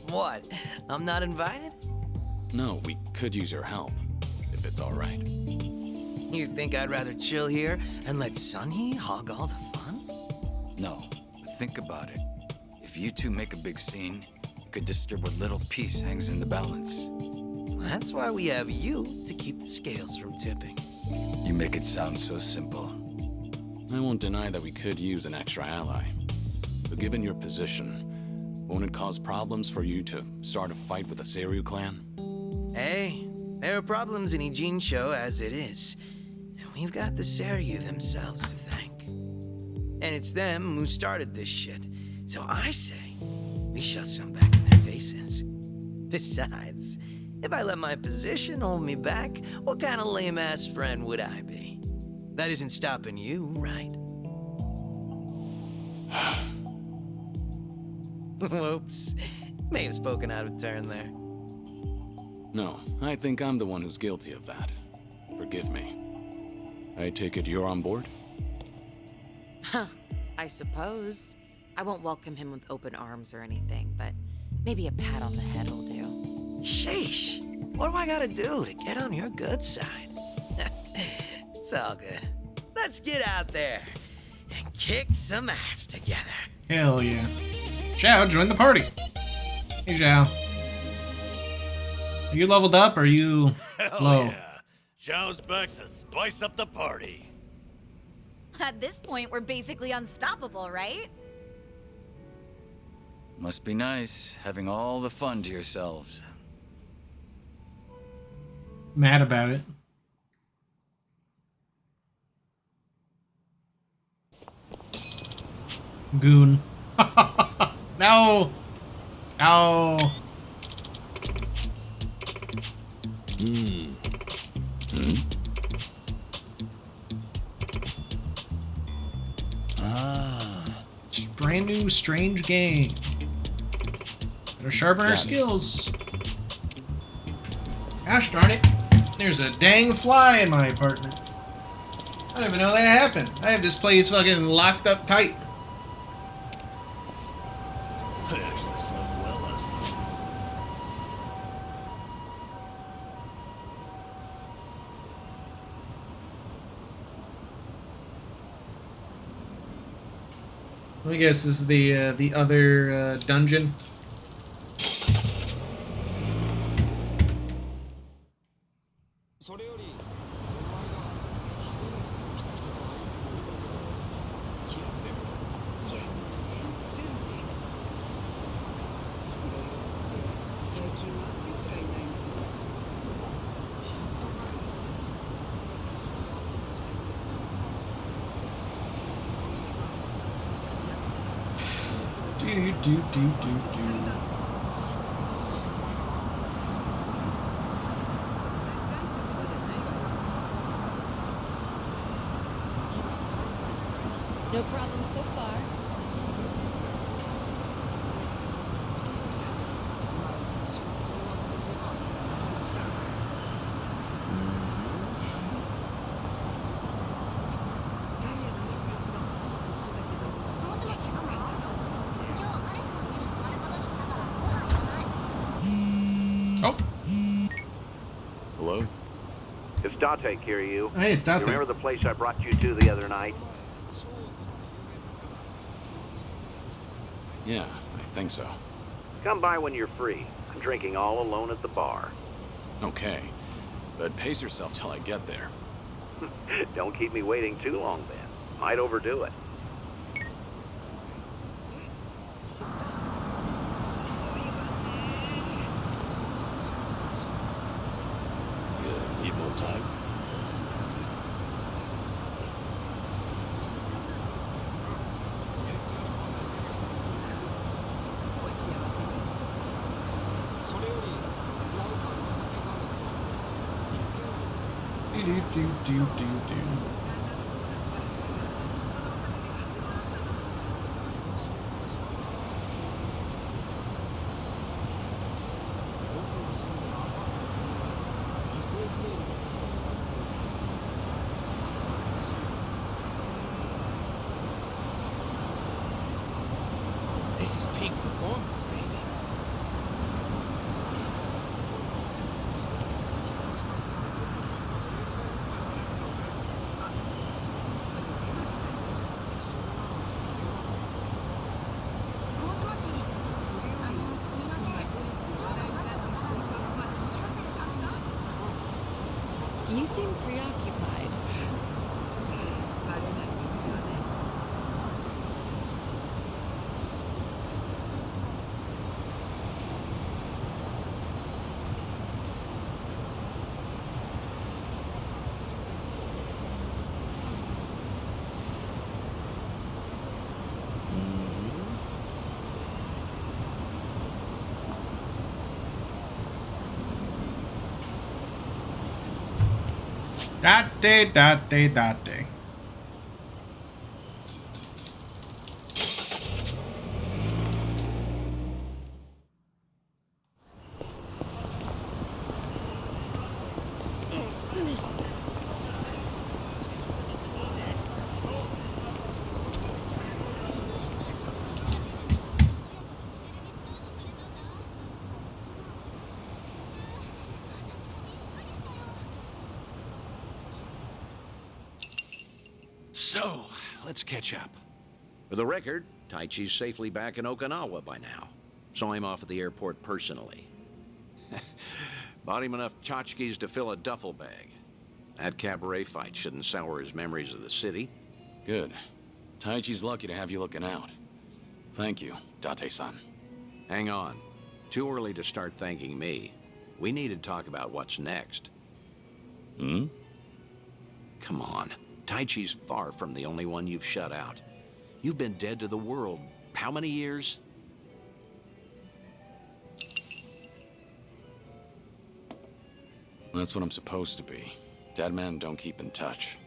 What? I'm not invited? No, we could use your help, if it's all right. You think I'd rather chill here and let Sunhee hog all the fun? No, but think about it. If you two make a big scene, it could disturb what little piece hangs in the balance. That's why we have you to keep the scales from tipping. You make it sound so simple. I won't deny that we could use an extra ally. But given your position, won't it cause problems for you to start a fight with the Seiryu clan? Hey, there are problems in Ijincho as it is. And we've got the Seiryu themselves to thank. And it's them who started this shit. So I say, we shove some back in their faces. Besides, if I let my position hold me back, what kind of lame-ass friend would I be? That isn't stopping you, right? Whoops. May have spoken out of turn there. No, I think I'm the one who's guilty of that. Forgive me. I take it you're on board? Huh, I suppose. I won't welcome him with open arms or anything, but maybe a pat on the head will do. Sheesh. What do I gotta do to get on your good side? It's all good. Let's get out there and kick some ass together. Hell yeah. Zhao, join the party. Hey, Zhao. Are you leveled up or are you Hell low? Yeah. Zhao's back to spice up the party. At this point, we're basically unstoppable, right? Must be nice, having all the fun to yourselves. Mad about it. Goon. No! No! Just brand new, strange game. Better sharpen our skills. Gosh darn it. There's a dang fly in my apartment. I don't even know that happened. I have this place fucking locked up tight. I actually slept well last night. Let me guess, this is the other dungeon. so far. Oh. Hello? It's Date, Kiryu. Hey, it's Date. You remember the place I brought you to the other night? Yeah, I think so. Come by when you're free. I'm drinking all alone at the bar. Okay, but pace yourself till I get there. Don't keep me waiting too long then. Might overdo it. Need more time? Do. This is peak performance, baby. You seem preoccupied. Date. So, let's catch up. For the record, Taichi's safely back in Okinawa by now. Saw him off at the airport personally. Bought him enough tchotchkes to fill a duffel bag. That cabaret fight shouldn't sour his memories of the city. Good. Taichi's lucky to have you looking out. Thank you, Date-san. Hang on. Too early to start thanking me. We need to talk about what's next. Hmm? Come on. Taichi's far from the only one you've shut out. You've been dead to the world how many years? That's what I'm supposed to be. Dead men don't keep in touch.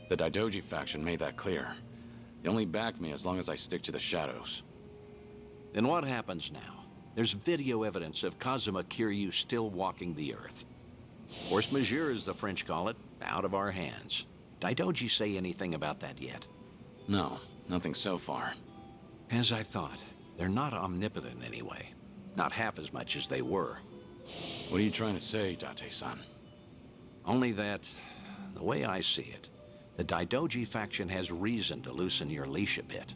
The Daidoji faction made that clear. They only back me as long as I stick to the shadows. Then what happens now? There's video evidence of Kazuma Kiryu still walking the earth. Force majeure, as the French call it, out of our hands. Daidoji say anything about that yet? No, nothing so far. As I thought, they're not omnipotent anyway. Not half as much as they were. What are you trying to say, Date-san? Only that, the way I see it, the Daidoji faction has reason to loosen your leash a bit.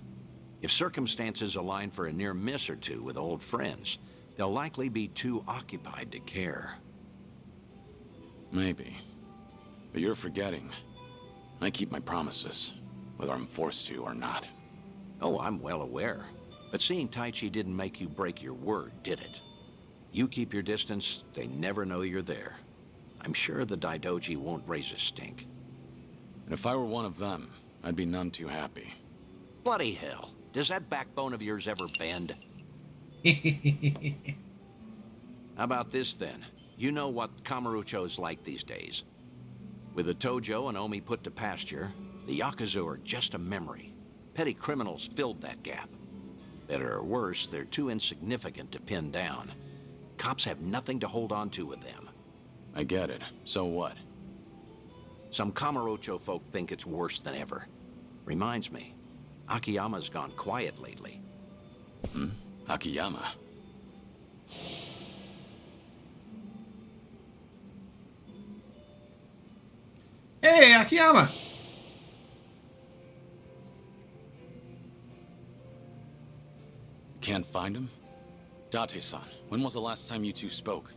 If circumstances align for a near miss or two with old friends, they'll likely be too occupied to care. Maybe. But you're forgetting. I keep my promises, whether I'm forced to or not. Oh, I'm well aware. But seeing Taichi didn't make you break your word, did it? You keep your distance, they never know you're there. I'm sure the Daidoji won't raise a stink. And if I were one of them, I'd be none too happy. Bloody hell. Does that backbone of yours ever bend? How about this, then? You know what Kamurocho's like these days. With the Tojo and Omi put to pasture, the Yakuza are just a memory. Petty criminals filled that gap. Better or worse, they're too insignificant to pin down. Cops have nothing to hold on to with them. I get it. So what? Some Kamurocho folk think it's worse than ever. Reminds me, Akiyama's gone quiet lately. Akiyama? Hey, Akiyama! Can't find him? Date-san, when was the last time you two spoke?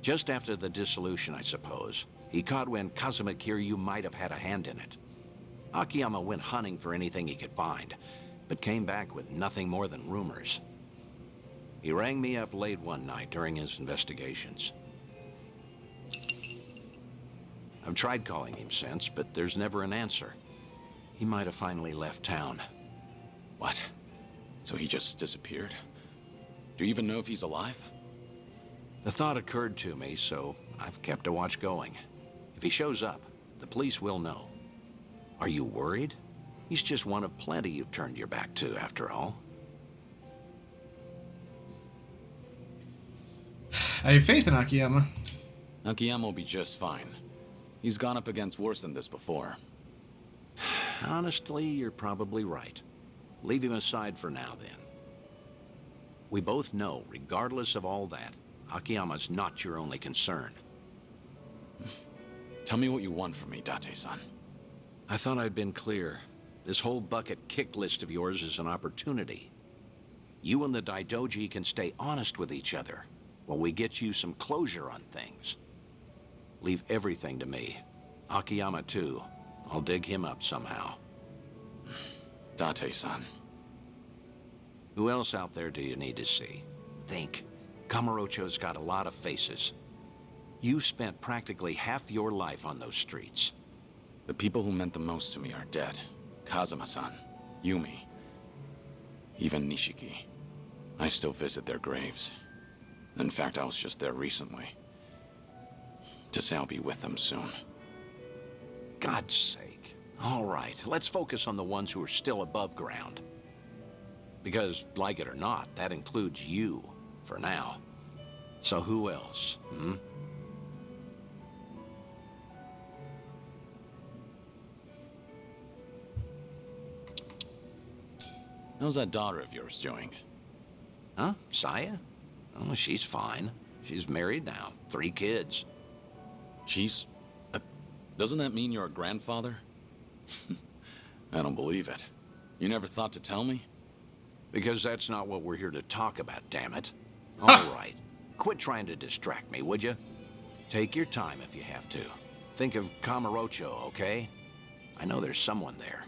Just after the dissolution, I suppose. He caught wind Kazuma Kiryu might have had a hand in it. Akiyama went hunting for anything he could find, but came back with nothing more than rumors. He rang me up late one night during his investigations. I've tried calling him since, but there's never an answer. He might have finally left town. What? So he just disappeared? Do you even know if he's alive? The thought occurred to me, so I've kept a watch going. If he shows up, the police will know. Are you worried? He's just one of plenty you've turned your back to, after all. I have faith in Akiyama. Akiyama will be just fine. He's gone up against worse than this before. Honestly, you're probably right. Leave him aside for now, then. We both know, regardless of all that, Akiyama's not your only concern. Tell me what you want from me, Date-san. I thought I'd been clear. This whole bucket kick list of yours is an opportunity. You and the Daidoji can stay honest with each other while we get you some closure on things. Leave everything to me. Akiyama, too. I'll dig him up somehow. Date-san. Who else out there do you need to see? Think. Kamurocho's got a lot of faces. You spent practically half your life on those streets. The people who meant the most to me are dead. Kazuma-san, Yumi, even Nishiki. I still visit their graves. In fact, I was just there recently. To say I'll be with them soon. God's sake. All right, let's focus on the ones who are still above ground. Because, like it or not, that includes you, for now. So who else, How's that daughter of yours doing? Huh? Saya? Oh, she's fine. She's married now. 3 kids. She's... doesn't that mean you're a grandfather? I don't believe it. You never thought to tell me? Because that's not what we're here to talk about, damn it. All right. Quit trying to distract me, would you? Take your time if you have to. Think of Kamurocho, okay? I know there's someone there.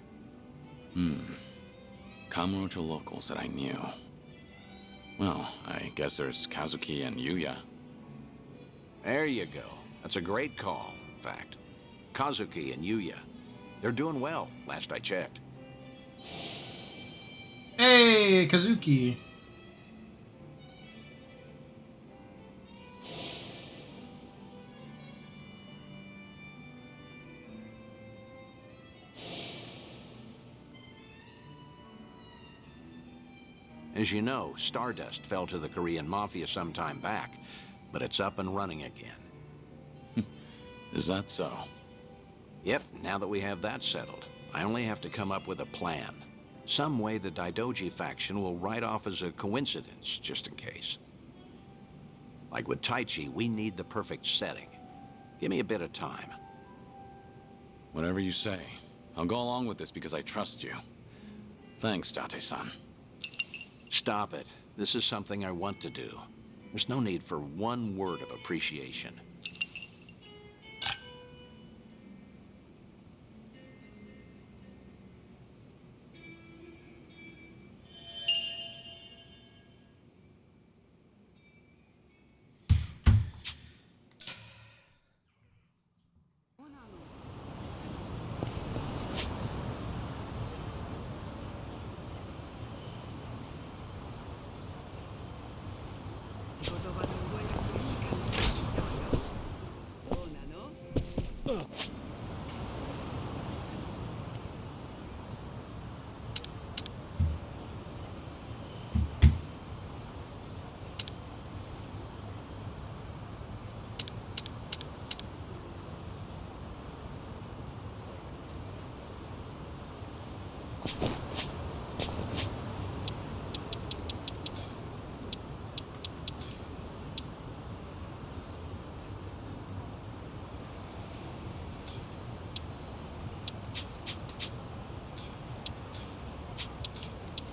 Kamurocho locals that I knew. Well, I guess there's Kazuki and Yuya. There you go. That's a great call, in fact. Kazuki and Yuya. They're doing well, last I checked. Hey, Kazuki. As you know, Stardust fell to the Korean Mafia some time back, but it's up and running again. Is that so? Yep, now that we have that settled, I only have to come up with a plan. Some way the Daidoji faction will write off as a coincidence, just in case. Like with Taichi, we need the perfect setting. Give me a bit of time. Whatever you say. I'll go along with this because I trust you. Thanks, Date-san. Stop it. This is something I want to do. There's no need for one word of appreciation.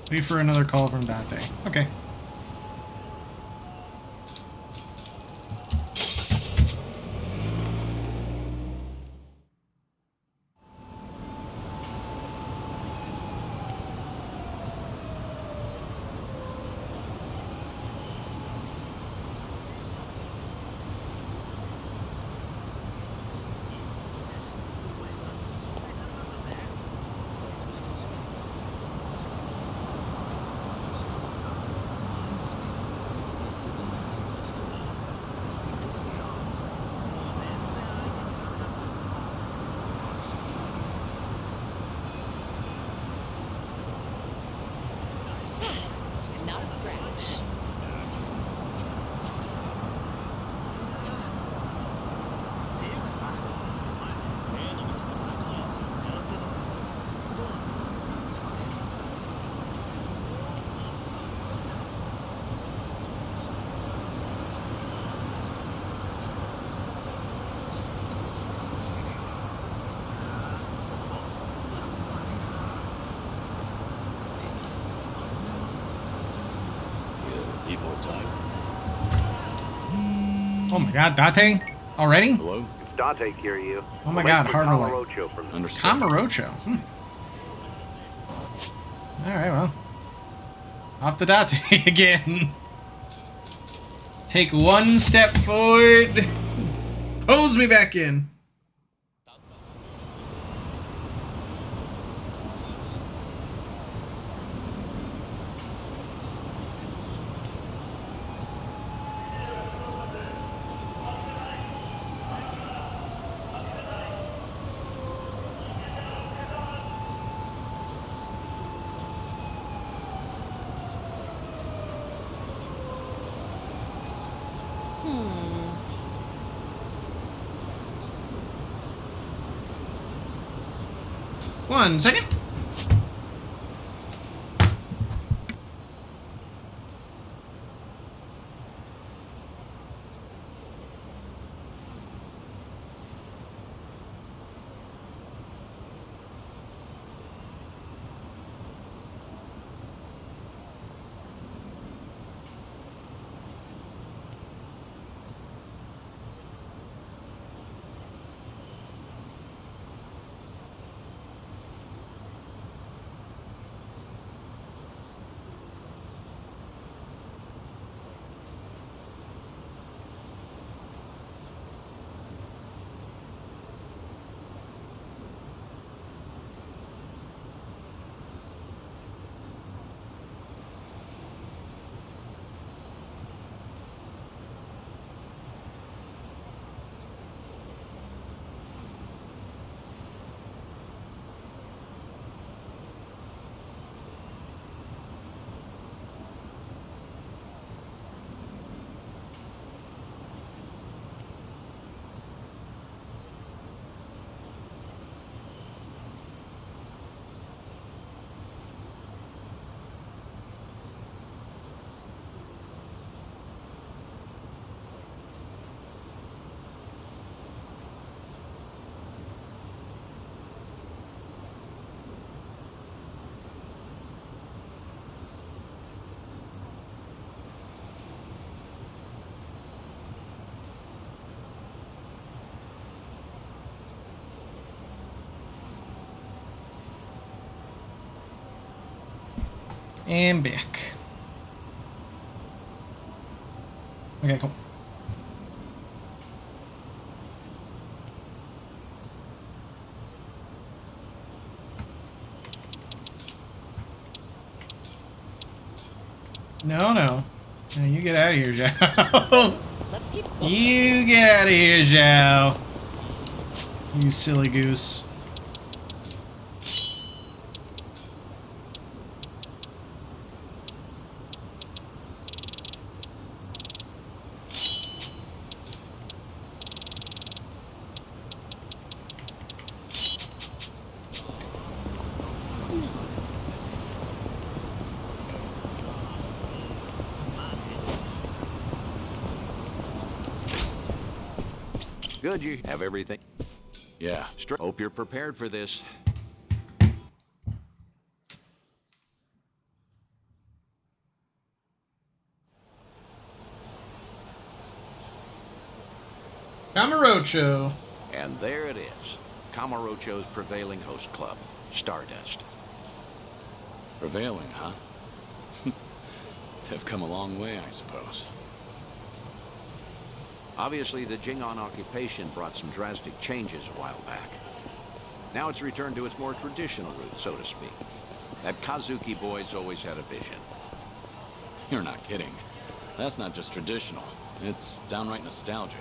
Wait for another call from Dante. Okay. Not a scratch. Need more time? Oh my god, Dante? Already? Hello? It's Dante, Kiryu. Oh my god, hard to like. Kamurocho from Kamurocho. Alright, well. Off to Dante again. Take one step forward. Pose me back in. One second. And back. Okay, cool. No, no. No, you get out of here, Zhao. Let's keep. You get out of here, Zhao. You silly goose. Good you have everything. Yeah. Hope you're prepared for this. Kamurocho. And there it is. Kamurocho's prevailing host club, Stardust. Prevailing, huh? They've come a long way, I suppose. Obviously, the Jingon occupation brought some drastic changes a while back. Now it's returned to its more traditional roots, so to speak. That Kazuki boy's always had a vision. You're not kidding. That's not just traditional. It's downright nostalgic.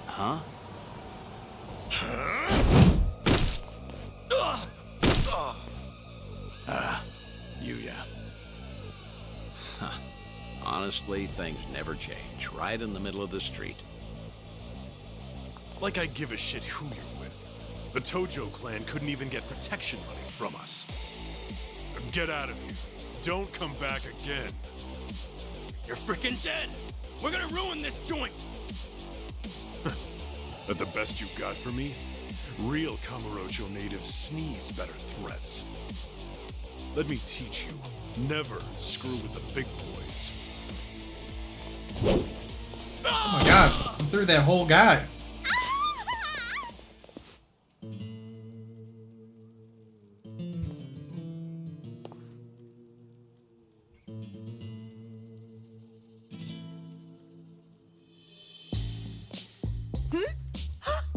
Huh? Yuya. Huh. Honestly, things never change. Right in the middle of the street. Like I give a shit who you're with. The Tojo clan couldn't even get protection money from us. Get out of here. Don't come back again. You're freaking dead! We're gonna ruin this joint! That the best you got for me? Real Kamurocho natives sneeze better threats. Let me teach you. Never screw with the big boys. Oh my gosh, I'm through that whole guy.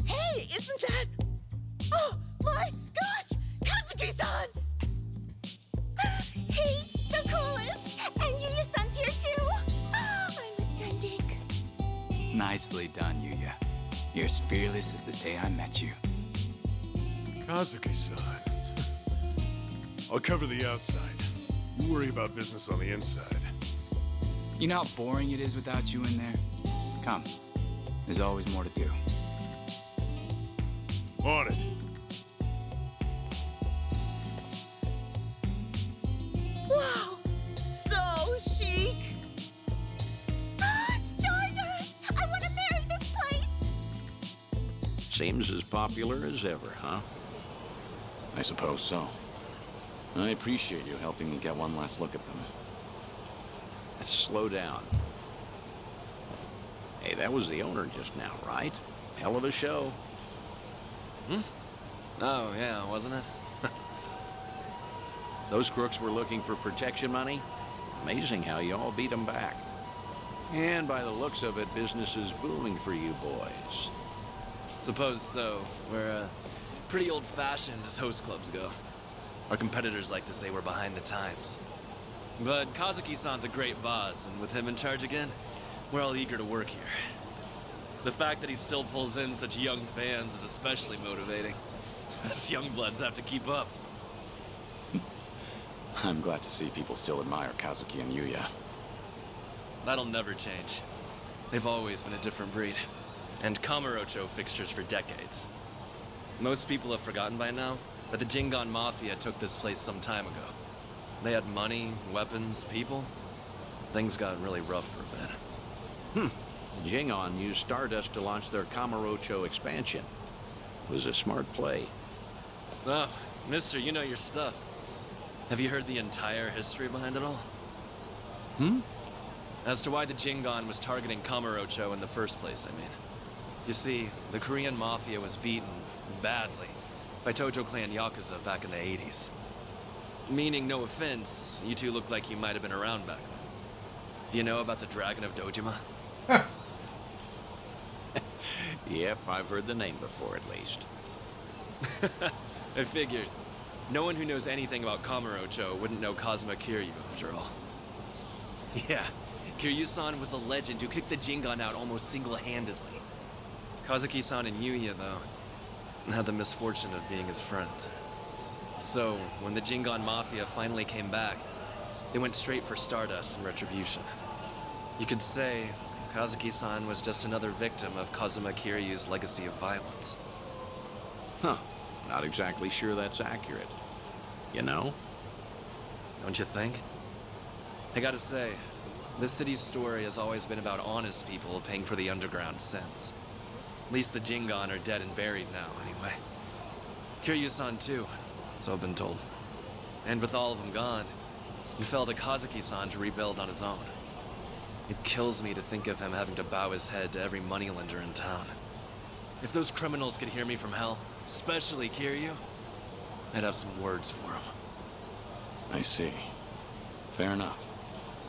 Hey, isn't that... Oh, my gosh! Kazuki-san! He's the coolest! And Yuya-san's here too! I'm ascending. Nicely done, Yuya. You're as fearless as the day I met you. Kazuki-san. I'll cover the outside. You worry about business on the inside. You know how boring it is without you in there? Come. There's always more to do. On it. Wow! So chic! Stardust! I want to marry this place! Seems as popular as ever, huh? I suppose so. I appreciate you helping me get one last look at them. Slow down. Hey, that was the owner just now, right? Hell of a show. Oh, yeah, wasn't it? Those crooks were looking for protection money. Amazing how you all beat them back. And by the looks of it, business is booming for you boys. Suppose so. We're pretty old-fashioned as host clubs go. Our competitors like to say we're behind the times. But Kazuki-san's a great boss, and with him in charge again, we're all eager to work here. The fact that he still pulls in such young fans is especially motivating. Us young bloods have to keep up. I'm glad to see people still admire Kazuki and Yuya. That'll never change. They've always been a different breed. And Kamurocho fixtures for decades. Most people have forgotten by now, but the Jingon Mafia took this place some time ago. They had money, weapons, people. Things got really rough for a bit. Jingon used Stardust to launch their Kamurocho expansion. It was a smart play. Oh, mister, you know your stuff. Have you heard the entire history behind it all? As to why the Jingon was targeting Kamurocho in the first place, I mean. You see, the Korean Mafia was beaten, badly, by Tojo Clan Yakuza back in the 80s. Meaning, no offense, you two look like you might have been around back then. Do you know about the Dragon of Dojima? Yep, I've heard the name before at least. I figured. No one who knows anything about Kamurocho wouldn't know Kazuma Kiryu, after all. Yeah, Kiryu-san was a legend who kicked the Jingon out almost single-handedly. Kazuki-san and Yuya, though, had the misfortune of being his friends. So, when the Jingon Mafia finally came back, they went straight for Stardust and Retribution. You could say Kazuki-san was just another victim of Kazuma Kiryu's legacy of violence. Huh. Not exactly sure that's accurate. You know? Don't you think? I gotta say, This city's story has always been about honest people paying for the underground sins. At least the Jingon are dead and buried now, anyway. Kiryu-san too, so I've been told. And with all of them gone, it fell to Kazuki-san to rebuild on his own. It kills me to think of him having to bow his head to every moneylender in town. If those criminals could hear me from hell, especially Kiryu, I'd have some words for him. I see. Fair enough.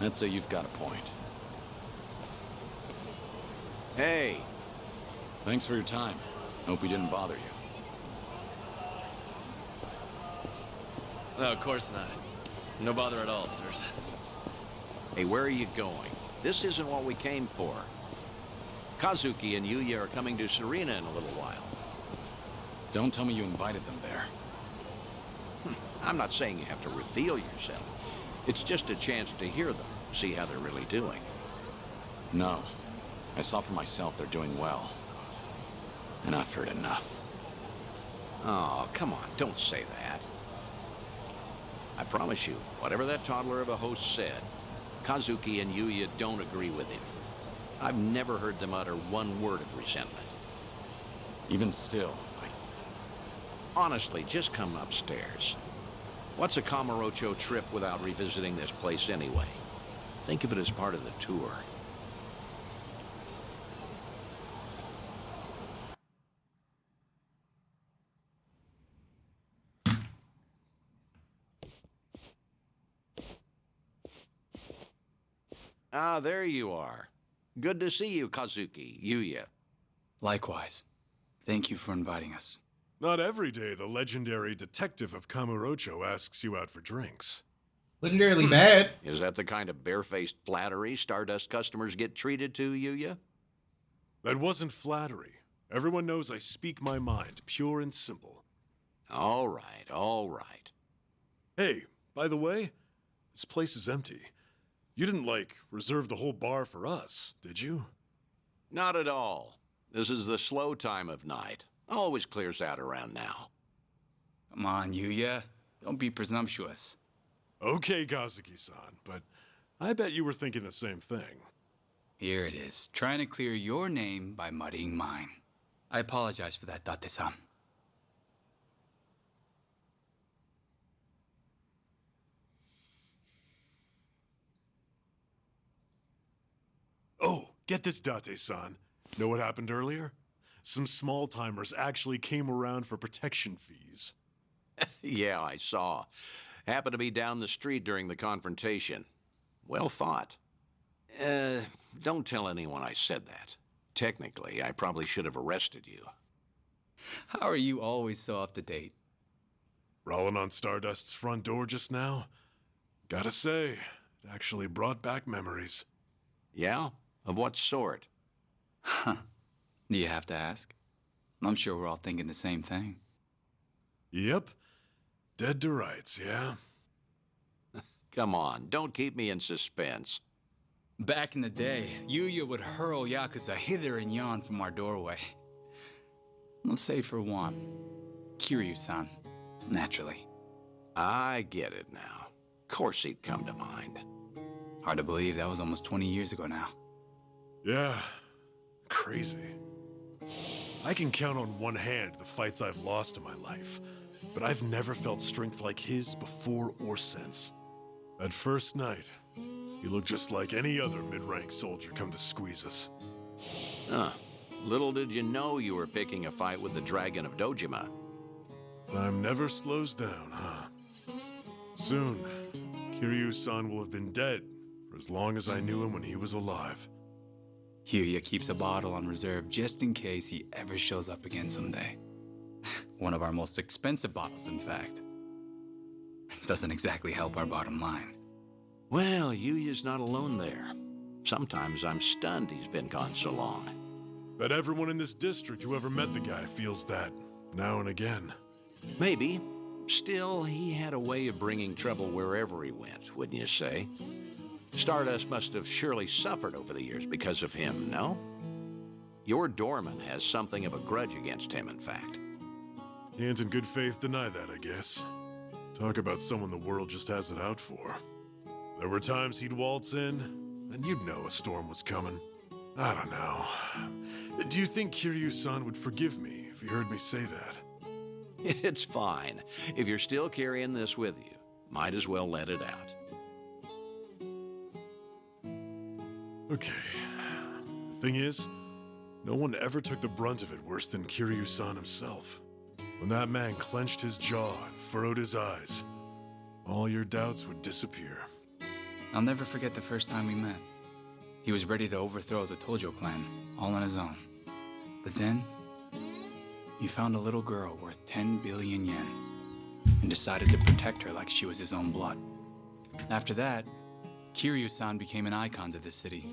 I'd say you've got a point. Hey! Thanks for your time. Hope we didn't bother you. No, of course not. No bother at all, sirs. Hey, where are you going? This isn't what we came for. Kazuki and Yuya are coming to Serena in a little while. Don't tell me you invited them there. I'm not saying you have to reveal yourself. It's just a chance to hear them, see how they're really doing. No. I saw for myself they're doing well. And I've heard enough. Oh, come on, don't say that. I promise you, whatever that toddler of a host said, Kazuki and Yuya don't agree with him. I've never heard them utter one word of resentment. Even still, Honestly, just come upstairs. What's a Kamurocho trip without revisiting this place anyway? Think of it as part of the tour. Ah, there you are. Good to see you, Kazuki, Yuya. Likewise. Thank you for inviting us. Not every day the legendary detective of Kamurocho asks you out for drinks. Legendarily bad. Is that the kind of barefaced flattery Stardust customers get treated to, Yuya? That wasn't flattery. Everyone knows I speak my mind, pure and simple. All right, all right. Hey, by the way, this place is empty. You didn't, reserve the whole bar for us, did you? Not at all. This is the slow time of night. Always clears out around now. Come on, Yuya. Don't be presumptuous. Okay, Kazuki-san, but I bet you were thinking the same thing. Here it is, trying to clear your name by muddying mine. I apologize for that, Date-san. Oh, get this, Date-san. Know what happened earlier? Some small-timers actually came around for protection fees. Yeah, I saw. Happened to be down the street during the confrontation. Well fought. Don't tell anyone I said that. Technically, I probably should have arrested you. How are you always so up to date? Rolling on Stardust's front door just now? Gotta say, it actually brought back memories. Yeah? Of what sort? Huh. Do you have to ask? I'm sure we're all thinking the same thing. Yep. Dead to rights, yeah? Come on, don't keep me in suspense. Back in the day, Yuya would hurl Yakuza hither and yon from our doorway. Let's say for one, Kiryu-san, naturally. I get it now. Of course he'd come to mind. Hard to believe that was almost 20 years ago now. Yeah, crazy. I can count on one hand the fights I've lost in my life, but I've never felt strength like his before or since. That first night, he looked just like any other mid-rank soldier come to squeeze us. Huh. Little did you know you were picking a fight with the Dragon of Dojima. Time never slows down, huh? Soon, Kiryu-san will have been dead for as long as I knew him when he was alive. Yuya keeps a bottle on reserve just in case he ever shows up again someday. One of our most expensive bottles, in fact. Doesn't exactly help our bottom line. Well, Yuya's not alone there. Sometimes I'm stunned he's been gone so long. Bet everyone in this district who ever met the guy feels that, now and again. Maybe. Still, he had a way of bringing trouble wherever he went, wouldn't you say? Stardust must have surely suffered over the years because of him, no? Your doorman has something of a grudge against him, in fact. Can't in good faith deny that, I guess. Talk about someone the world just has it out for. There were times he'd waltz in, and you'd know a storm was coming. I don't know. Do you think Kiryu-san would forgive me if he heard me say that? It's fine. If you're still carrying this with you, might as well let it out. Okay. The thing is, no one ever took the brunt of it worse than Kiryu-san himself. When that man clenched his jaw and furrowed his eyes, all your doubts would disappear. I'll never forget the first time we met. He was ready to overthrow the Tojo clan, all on his own. But then, he found a little girl worth 10 billion yen, and decided to protect her like she was his own blood. After that, Kiryu-san became an icon to this city.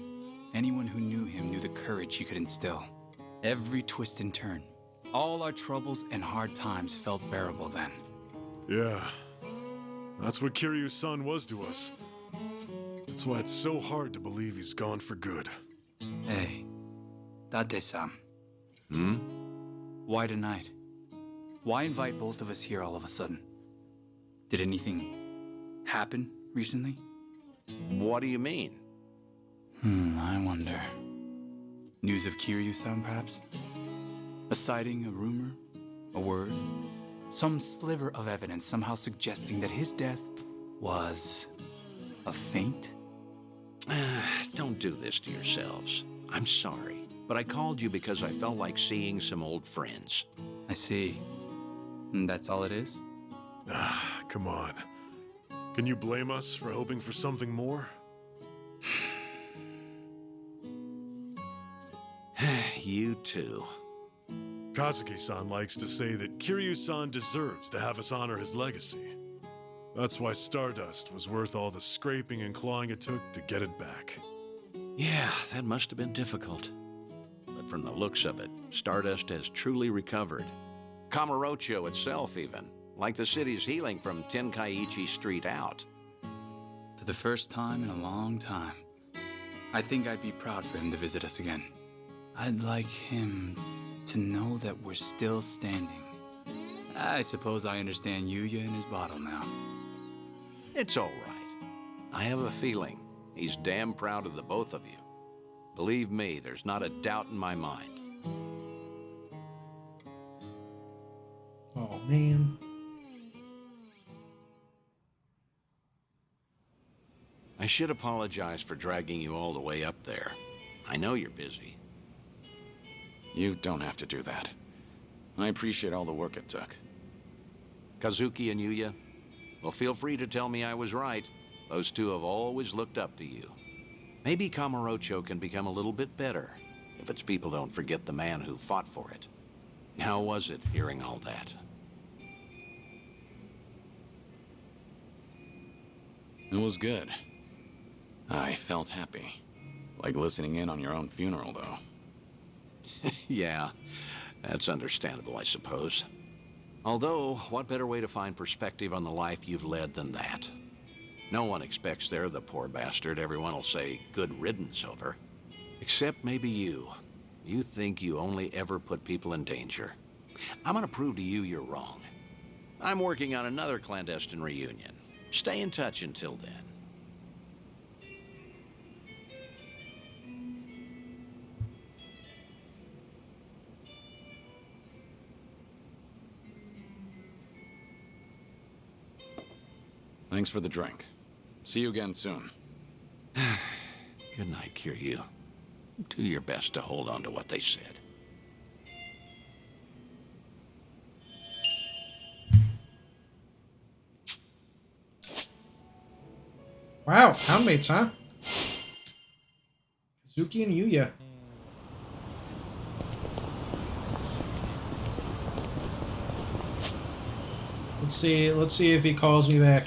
Anyone who knew him knew the courage he could instill. Every twist and turn, all our troubles and hard times felt bearable then. Yeah, that's what Kiryu-san was to us. That's why it's so hard to believe he's gone for good. Hey, Date-san. Hmm? Why tonight? Why invite both of us here all of a sudden? Did anything happen recently? What do you mean? I wonder. News of Kiryu-san, perhaps? A sighting, a rumor, a word? Some sliver of evidence somehow suggesting that his death was a feint? Don't do this to yourselves. I'm sorry, but I called you because I felt like seeing some old friends. I see. And that's all it is? Come on. Can you blame us for hoping for something more? You too. Kazuki-san likes to say that Kiryu-san deserves to have us honor his legacy. That's why Stardust was worth all the scraping and clawing it took to get it back. Yeah, that must have been difficult. But from the looks of it, Stardust has truly recovered. Kamurocho itself even, like the city's healing from Tenkaichi Street out. For the first time in a long time, I think I'd be proud for him to visit us again. I'd like him to know that we're still standing. I suppose I understand Yuya and his bottle now. It's all right. I have a feeling he's damn proud of the both of you. Believe me, there's not a doubt in my mind. Oh, man. I should apologize for dragging you all the way up there. I know you're busy. You don't have to do that. I appreciate all the work it took. Kazuki and Yuya, well, feel free to tell me I was right. Those two have always looked up to you. Maybe Kamurocho can become a little bit better if its people don't forget the man who fought for it. How was it hearing all that? It was good. I felt happy. Like listening in on your own funeral, though. Yeah, that's understandable, I suppose. Although, what better way to find perspective on the life you've led than that? No one expects they're the poor bastard everyone will say good riddance over. Except maybe you. You think you only ever put people in danger. I'm gonna prove to you you're wrong. I'm working on another clandestine reunion. Stay in touch until then. Thanks for the drink. See you again soon. Good night, Kiryu. Do your best to hold on to what they said. Wow, houndmates, huh? Kazuki and Yuya. Let's see if he calls me back.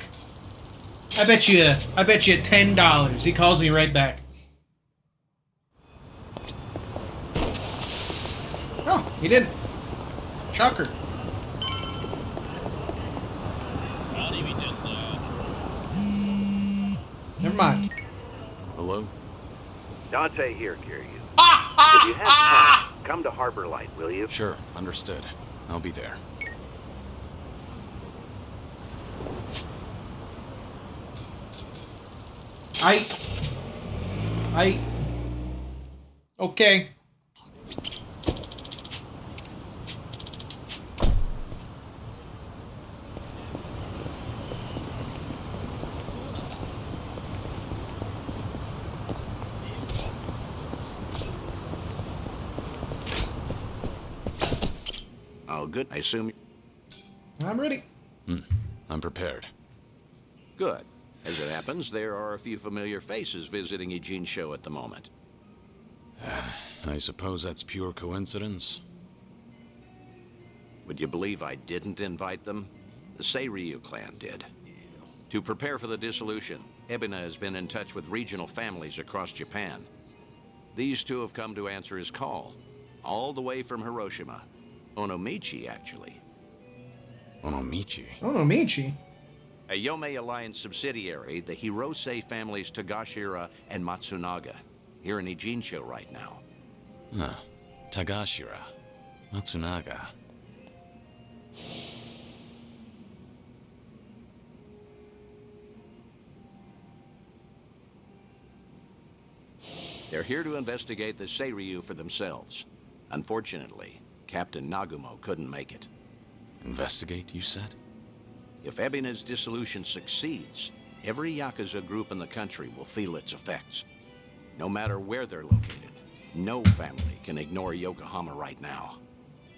I bet you $10 he calls me right back. Oh, he didn't. Shocker. Never mind. Hello? Dante here, Kiryu. If you have time, come to Harbor Light, will you? Sure, understood. I'll be there. Okay. Oh, good. I assume... I'm ready. I'm prepared. Good. As it happens, there are a few familiar faces visiting Eugene's show at the moment. I suppose that's pure coincidence. Would you believe I didn't invite them? The Seiryu clan did. To prepare for the dissolution, Ebina has been in touch with regional families across Japan. These two have come to answer his call, all the way from Hiroshima. Onomichi, actually. Onomichi? Onomichi? A Yomei Alliance subsidiary, the Hirose families Tagashira and Matsunaga. Here in Ijincho right now. Huh. Tagashira. Matsunaga. They're here to investigate the Seiryu for themselves. Unfortunately, Captain Nagumo couldn't make it. Investigate, you said? If Ebina's dissolution succeeds, every Yakuza group in the country will feel its effects. No matter where they're located, no family can ignore Yokohama right now.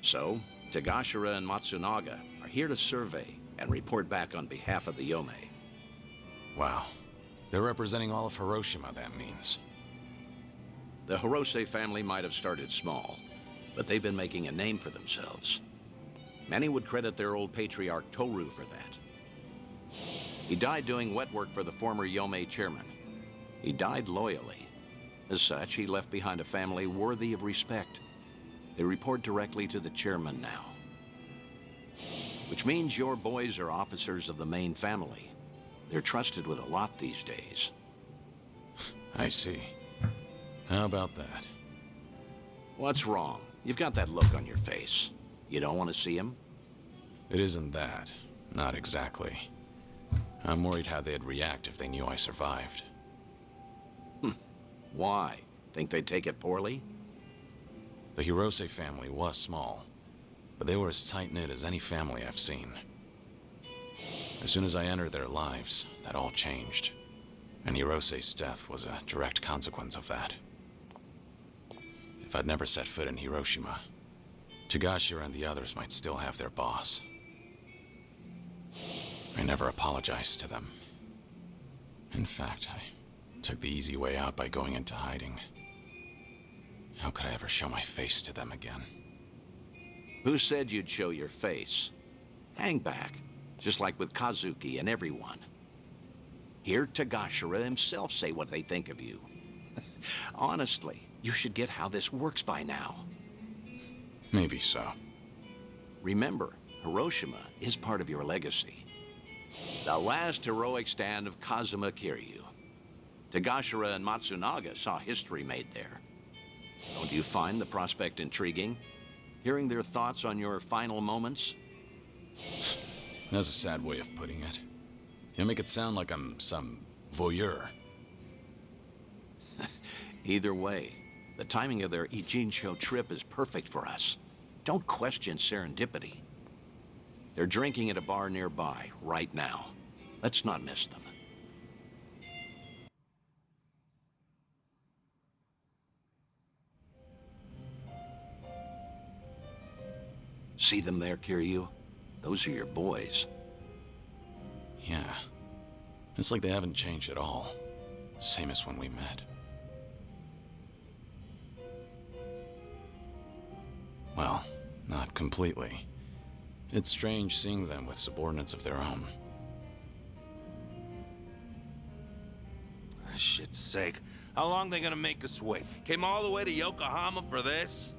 So, Tagashira and Matsunaga are here to survey and report back on behalf of the Yomei. Wow. They're representing all of Hiroshima, that means. The Hirose family might have started small, but they've been making a name for themselves. Many would credit their old patriarch Toru for that. He died doing wet work for the former Yomei chairman. He died loyally. As such, he left behind a family worthy of respect. They report directly to the chairman now. Which means your boys are officers of the main family. They're trusted with a lot these days. I see. How about that? What's wrong? You've got that look on your face. You don't want to see him? It isn't that. Not exactly. I'm worried how they'd react if they knew I survived. Why? Think they'd take it poorly? The Hirose family was small, but they were as tight-knit as any family I've seen. As soon as I entered their lives, that all changed. And Hirose's death was a direct consequence of that. If I'd never set foot in Hiroshima, Tagashira and the others might still have their boss. I never apologized to them. In fact, I took the easy way out by going into hiding. How could I ever show my face to them again? Who said you'd show your face? Hang back, just like with Kazuki and everyone. Hear Tagashira himself say what they think of you. Honestly, you should get how this works by now. Maybe so. Remember, Hiroshima is part of your legacy. The last heroic stand of Kazuma Kiryu. Tagashira and Matsunaga saw history made there. Don't you find the prospect intriguing? Hearing their thoughts on your final moments? That's a sad way of putting it. You make it sound like I'm some voyeur. Either way, the timing of their Ijincho trip is perfect for us. Don't question serendipity. They're drinking at a bar nearby right now. Let's not miss them. See them there, Kiryu? Those are your boys. Yeah. It's like they haven't changed at all. Same as when we met. Well, not completely. It's strange seeing them with subordinates of their own. For shit's sake. How long they gonna make us wait? Came all the way to Yokohama for this?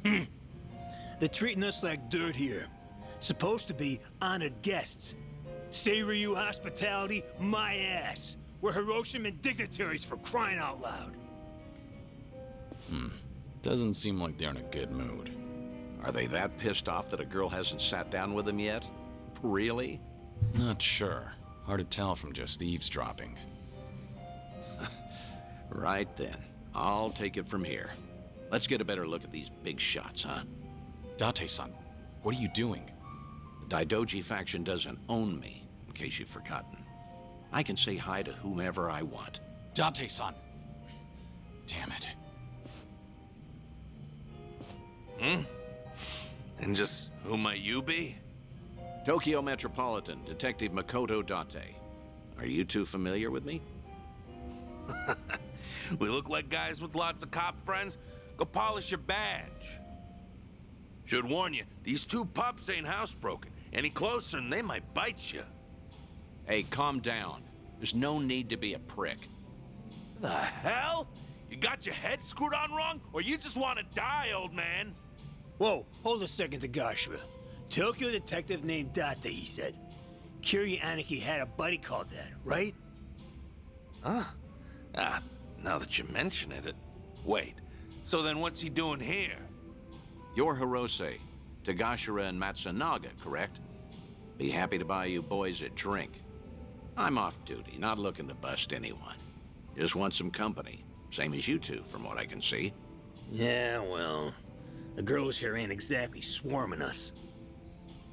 They're treating us like dirt here. Supposed to be honored guests. Seiryu hospitality, my ass. We're Hiroshiman dignitaries for crying out loud. Doesn't seem like they're in a good mood. Are they that pissed off that a girl hasn't sat down with them yet? Really? Not sure. Hard to tell from just eavesdropping. Right then. I'll take it from here. Let's get a better look at these big shots, huh? Date-san, what are you doing? The Daidoji faction doesn't own me, in case you've forgotten. I can say hi to whomever I want. Date-san! Damn it. And just who might you be? Tokyo Metropolitan Detective Makoto Date. Are you two familiar with me? We look like guys with lots of cop friends. Go polish your badge. Should warn you, these two pups ain't housebroken. Any closer and they might bite you. Hey, calm down. There's no need to be a prick. The hell? You got your head screwed on wrong, or you just want to die, old man? Whoa, hold a second, Tagashima. Tokyo detective named Date, he said. Kiryu Aniki had a buddy called that, right? Huh? Now that you mention it. Wait, so then what's he doing here? You're Hirose, Tagashira and Matsunaga, correct? Be happy to buy you boys a drink. I'm off duty, not looking to bust anyone. Just want some company. Same as you two, from what I can see. Yeah, well, the girls here ain't exactly swarming us.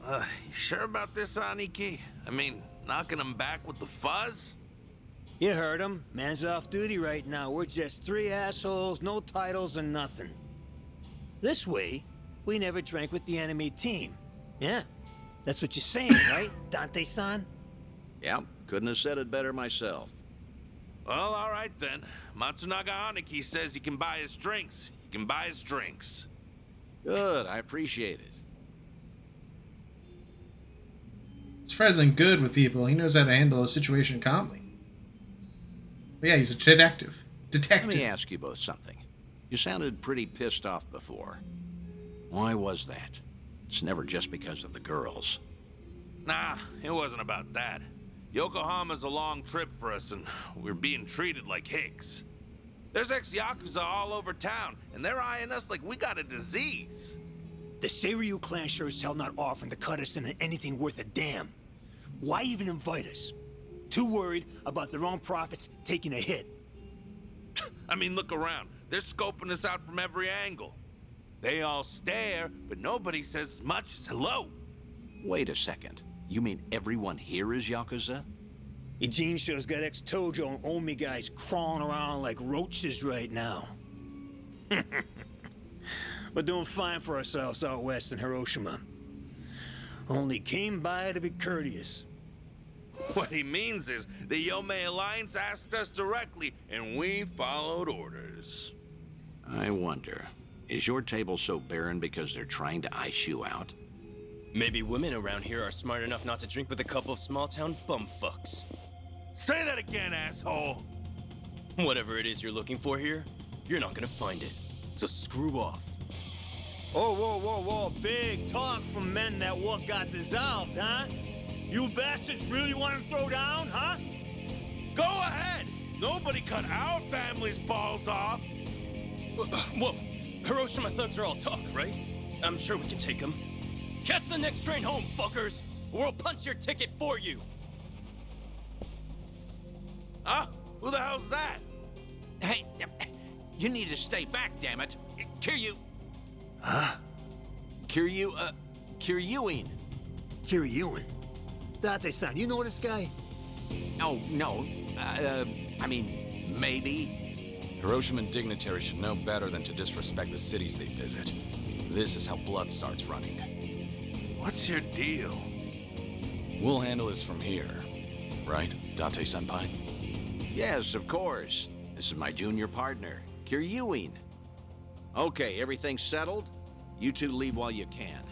You sure about this, Aniki? I mean, knocking them back with the fuzz? You heard him. Man's off duty right now. We're just three assholes, no titles and nothing. This way, we never drank with the enemy team. Yeah, that's what you're saying, right, Dante-san? Yep, couldn't have said it better myself. Well, all right then. Matsunaga Aniki says you can buy his drinks. You can buy his drinks. Good, I appreciate it. Surprisingly good with people. He knows how to handle a situation calmly. But yeah, he's a detective. Let me ask you both something. You sounded pretty pissed off before. Why was that? It's never just because of the girls. Nah, it wasn't about that. Yokohama's a long trip for us, and we're being treated like hicks. There's ex-Yakuza all over town, and they're eyeing us like we got a disease. The Seiryu clan sure as hell not offering to cut us into anything worth a damn. Why even invite us? Too worried about their own profits taking a hit. I mean, look around. They're scoping us out from every angle. They all stare, but nobody says as much as hello. Wait a second. You mean everyone here is Yakuza? Eugene shows got ex-Tojo and Omi guys crawling around like roaches right now. We're doing fine for ourselves out west in Hiroshima. Only came by to be courteous. What he means is the Yomei Alliance asked us directly, and we followed orders. I wonder, is your table so barren because they're trying to ice you out? Maybe women around here are smart enough not to drink with a couple of small-town bumfucks. Say that again, asshole! Whatever it is you're looking for here, you're not gonna find it. So screw off. Oh, whoa, whoa, whoa. Big talk from men that what got dissolved, huh? You bastards really want to throw down, huh? Go ahead! Nobody cut our family's balls off! Whoa, Hiroshima thugs are all talk, right? I'm sure we can take them. Catch the next train home, fuckers! Or we'll punch your ticket for you! Huh? Who the hell's that? Hey, you need to stay back, damn it. Kiryu. Huh? Kiryuin. Kiryuin? Date-san, you know this guy? Oh, no. I mean, maybe. Hiroshiman dignitaries should know better than to disrespect the cities they visit. This is how blood starts running. What's your deal? We'll handle this from here. Right, Date-senpai? Yes, of course. This is my junior partner, Kiryuin. Okay, everything's settled? You two leave while you can.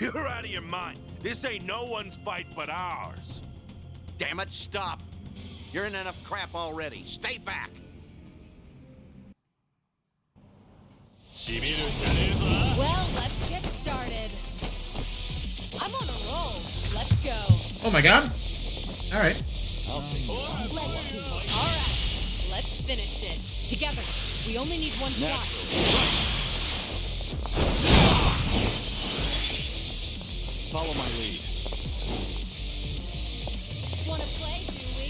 You're out of your mind. This ain't no one's fight but ours. Damn it, stop. You're in enough crap already. Stay back. Well, let's get started. I'm on a roll. Let's go. Oh my god. Alright. Alright, let's finish it. Together. We only need one shot. Follow my lead. Wanna play, do we?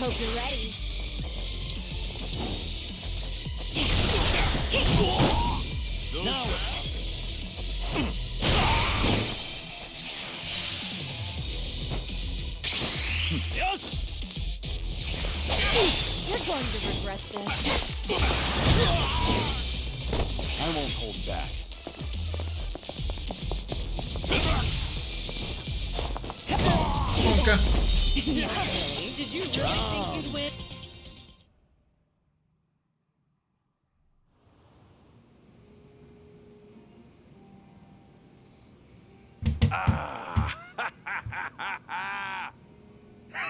Hope you're ready. Now. Yes. You're going to regret this. I won't hold back. Okay. Not really. Did you really think you'd win?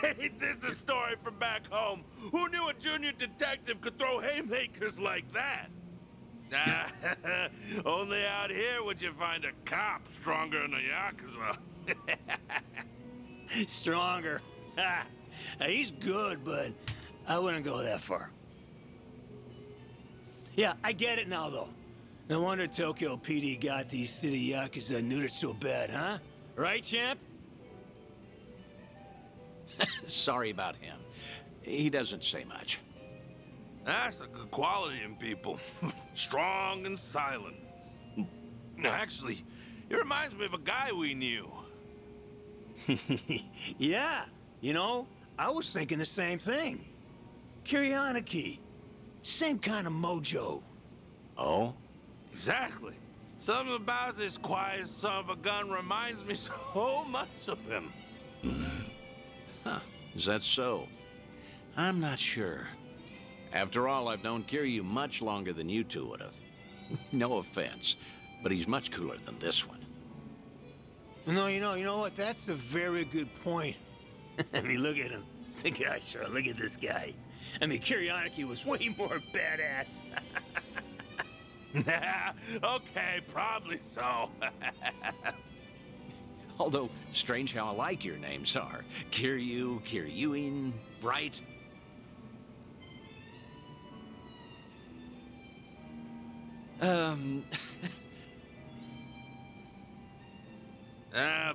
Hey, this is a story from back home. Who knew a junior detective could throw haymakers like that? Only out here would you find a cop stronger than a Yakuza. Stronger. He's good, but I wouldn't go that far. Yeah, I get it now, though. No wonder Tokyo PD got these city Yakuza neutered so bad, huh? Right, champ? Sorry about him. He doesn't say much. That's a good quality in people. Strong and silent. Actually, it reminds me of a guy we knew. Yeah, you know, I was thinking the same thing. Kiryanaki. Same kind of mojo. Oh? Exactly. Something about this quiet son of a gun reminds me so much of him. Huh. Is that so? I'm not sure. After all, I've known Kiryu much longer than you two would have. No offense, but he's much cooler than this one. No, you know what? That's a very good point. I mean, look at him. The guy, sure, look at this guy. I mean, Kiryanaki was way more badass. Okay, probably so. Although, strange how alike your names are. Kiryu, Kiryuin, right?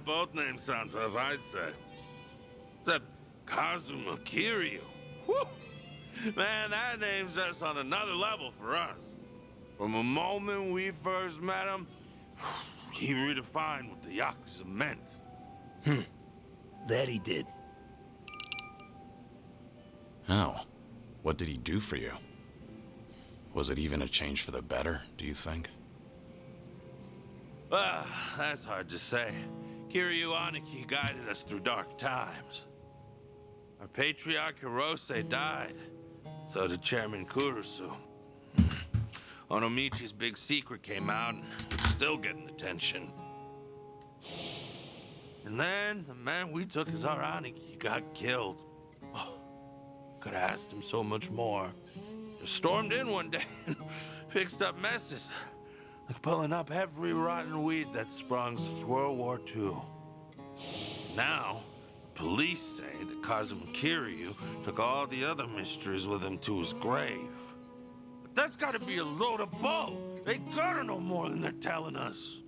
Both names sound tough, I'd say. Except Kazuma Kiryu. Whew. Man, that name's just on another level for us. From the moment we first met him, he redefined what the Yakuza meant. That he did. How? What did he do for you? Was it even a change for the better, do you think? Well, that's hard to say. Kiryu Aniki guided us through dark times. Our patriarch Hirose died. So did Chairman Kurusu. Onomichi's big secret came out, and it's still getting attention. And then, the man we took as our Aniki got killed. Oh, could have asked him so much more. Just stormed in one day and fixed up messes. Like pulling up every rotten weed that's sprung since World War II. Now, the police say that Kazuma Kiryu took all the other mysteries with him to his grave. But that's gotta be a load of bull. They gotta know more than they're telling us.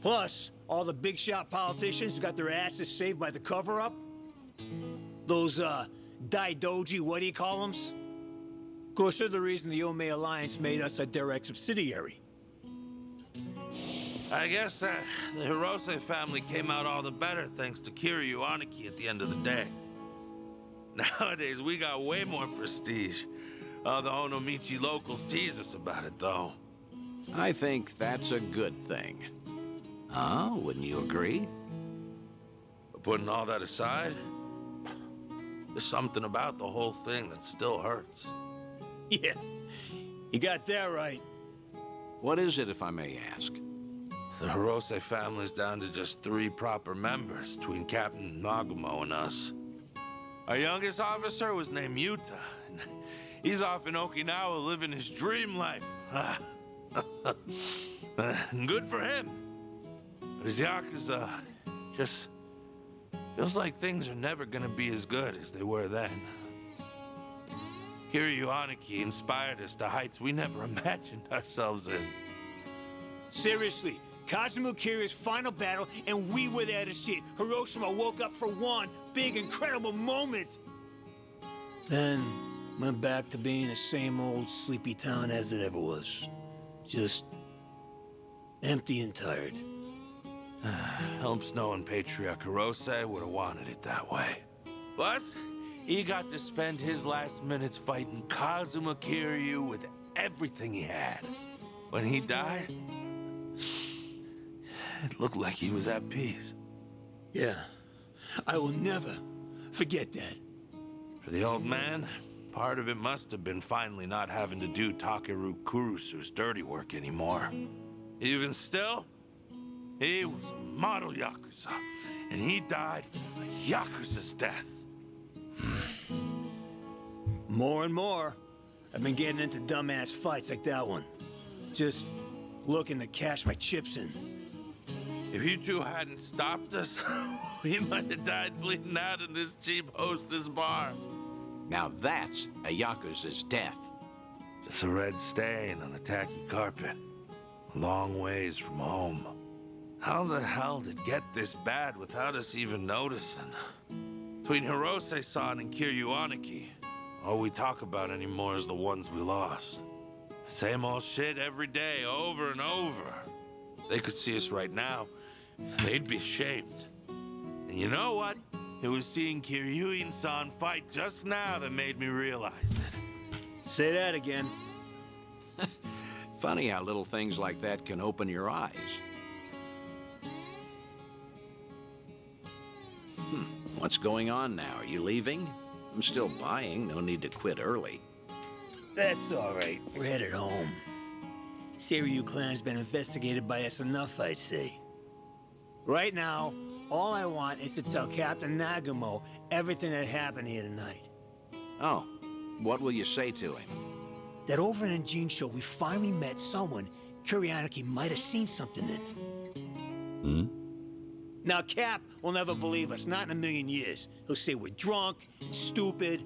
Plus, all the big shot politicians got their asses saved by the cover-up. Those, Daidoji, what do you call them? Of course, they're the reason the Ome Alliance made us a direct subsidiary. I guess that the Hirose family came out all the better thanks to Kiryu Aniki at the end of the day. Nowadays, we got way more prestige. All the Onomichi locals tease us about it, though. I think that's a good thing. Huh? Wouldn't you agree? But putting all that aside, there's something about the whole thing that still hurts. Yeah, you got that right. What is it, if I may ask? The Hirose family's down to just 3 proper members between Captain Nagumo and us. Our youngest officer was named Yuta, and he's off in Okinawa living his dream life. Good for him. But his Yakuza just feels like things are never gonna be as good as they were then. Kiryu Aniki inspired us to heights we never imagined ourselves in. Seriously, Kazuma Kiryu's final battle, and we were there to see it. Hiroshima woke up for one big, incredible moment. Then went back to being the same old sleepy town as it ever was. Just empty and tired. Helps knowing Patriarch Hirose would have wanted it that way. Plus, he got to spend his last minutes fighting Kazuma Kiryu with everything he had. When he died, it looked like he was at peace. Yeah, I will never forget that. For the old man, part of it must have been finally not having to do Takeru Kurusu's dirty work anymore. Even still, he was a model Yakuza, and he died a Yakuza's death. More and more, I've been getting into dumbass fights like that one. Just looking to cash my chips in. If you two hadn't stopped us, we might have died bleeding out in this cheap hostess bar. Now that's a Yakuza's death. Just a red stain on a tacky carpet. A long ways from home. How the hell did it get this bad without us even noticing? Between Hirose-san and Kiryu Aniki, all we talk about anymore is the ones we lost. Same old shit every day, over and over. They could see us right now, they'd be ashamed. And you know what? It was seeing Kiryuin-san fight just now that made me realize it. Say that again. Funny how little things like that can open your eyes. What's going on now? Are you leaving? I'm still buying. No need to quit early. That's all right. We're headed home. Seiryu clan's been investigated by us enough, I'd say. Right now, all I want is to tell Captain Nagumo everything that happened here tonight. Oh, what will you say to him? That over in Jinsho, we finally met someone Kuryaniki might have seen something in. Now, Cap will never believe us, not in a million years. He'll say we're drunk, stupid.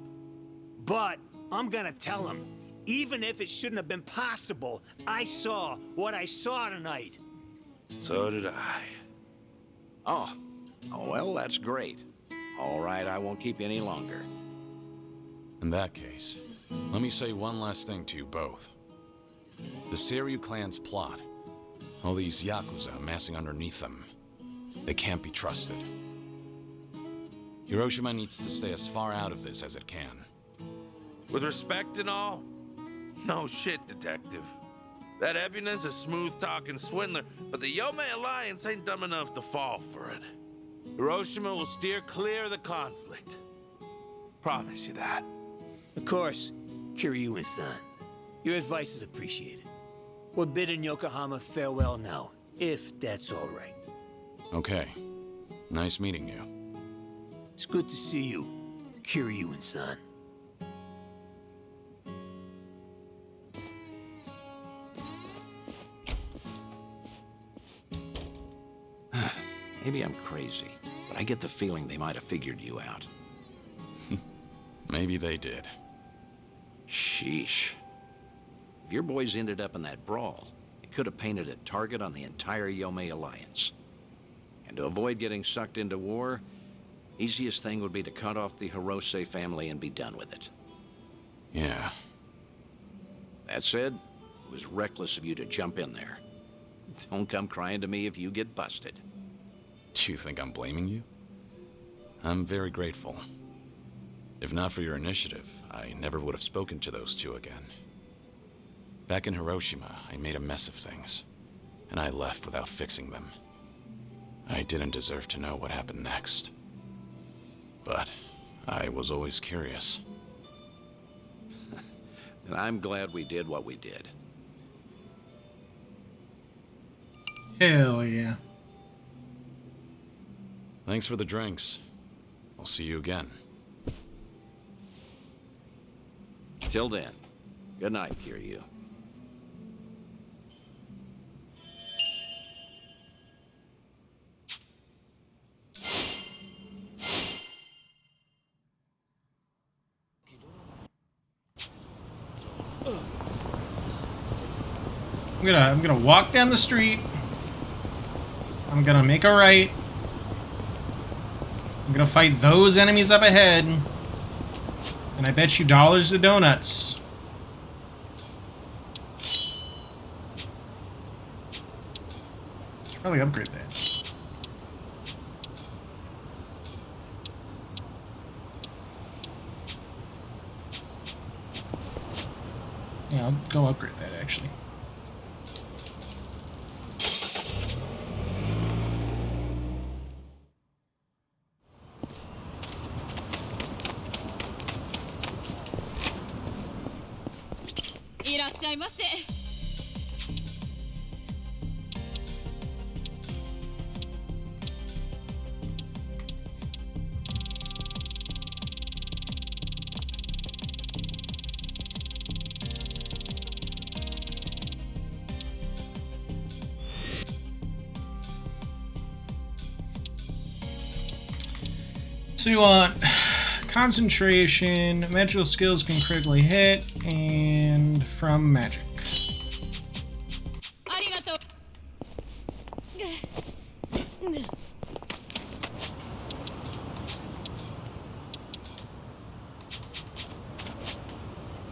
But I'm gonna tell him, even if it shouldn't have been possible, I saw what I saw tonight. So did I. Oh, well, that's great. All right, I won't keep you any longer. In that case, let me say one last thing to you both. The Seiryu clan's plot, all these Yakuza amassing underneath them, they can't be trusted. Hiroshima needs to stay as far out of this as it can. With respect and all, no shit, Detective. That Ebina's a smooth-talking swindler, but the Yomei Alliance ain't dumb enough to fall for it. Hiroshima will steer clear of the conflict. Promise you that. Of course, Kiryu-san. Your advice is appreciated. We're bidding Yokohama farewell now, if that's all right. Okay. Nice meeting you. It's good to see you, Kiryu-san. Maybe I'm crazy, but I get the feeling they might have figured you out. Maybe they did. Sheesh. If your boys ended up in that brawl, it could have painted a target on the entire Yomei Alliance. And to avoid getting sucked into war, easiest thing would be to cut off the Hirose family and be done with it. Yeah. That said, it was reckless of you to jump in there. Don't come crying to me if you get busted. Do you think I'm blaming you? I'm very grateful. If not for your initiative, I never would have spoken to those two again. Back in Hiroshima, I made a mess of things, and I left without fixing them. I didn't deserve to know what happened next. But I was always curious. And I'm glad we did what we did. Hell yeah. Thanks for the drinks. I'll see you again. Till then, good night, Kiryu. I'm gonna walk down the street, I'm gonna make a right. I'm gonna fight those enemies up ahead. And I bet you dollars to donuts. Probably upgrade that. Yeah, I'll go upgrade that actually. So you want concentration, magical skills can critically hit, and from magic.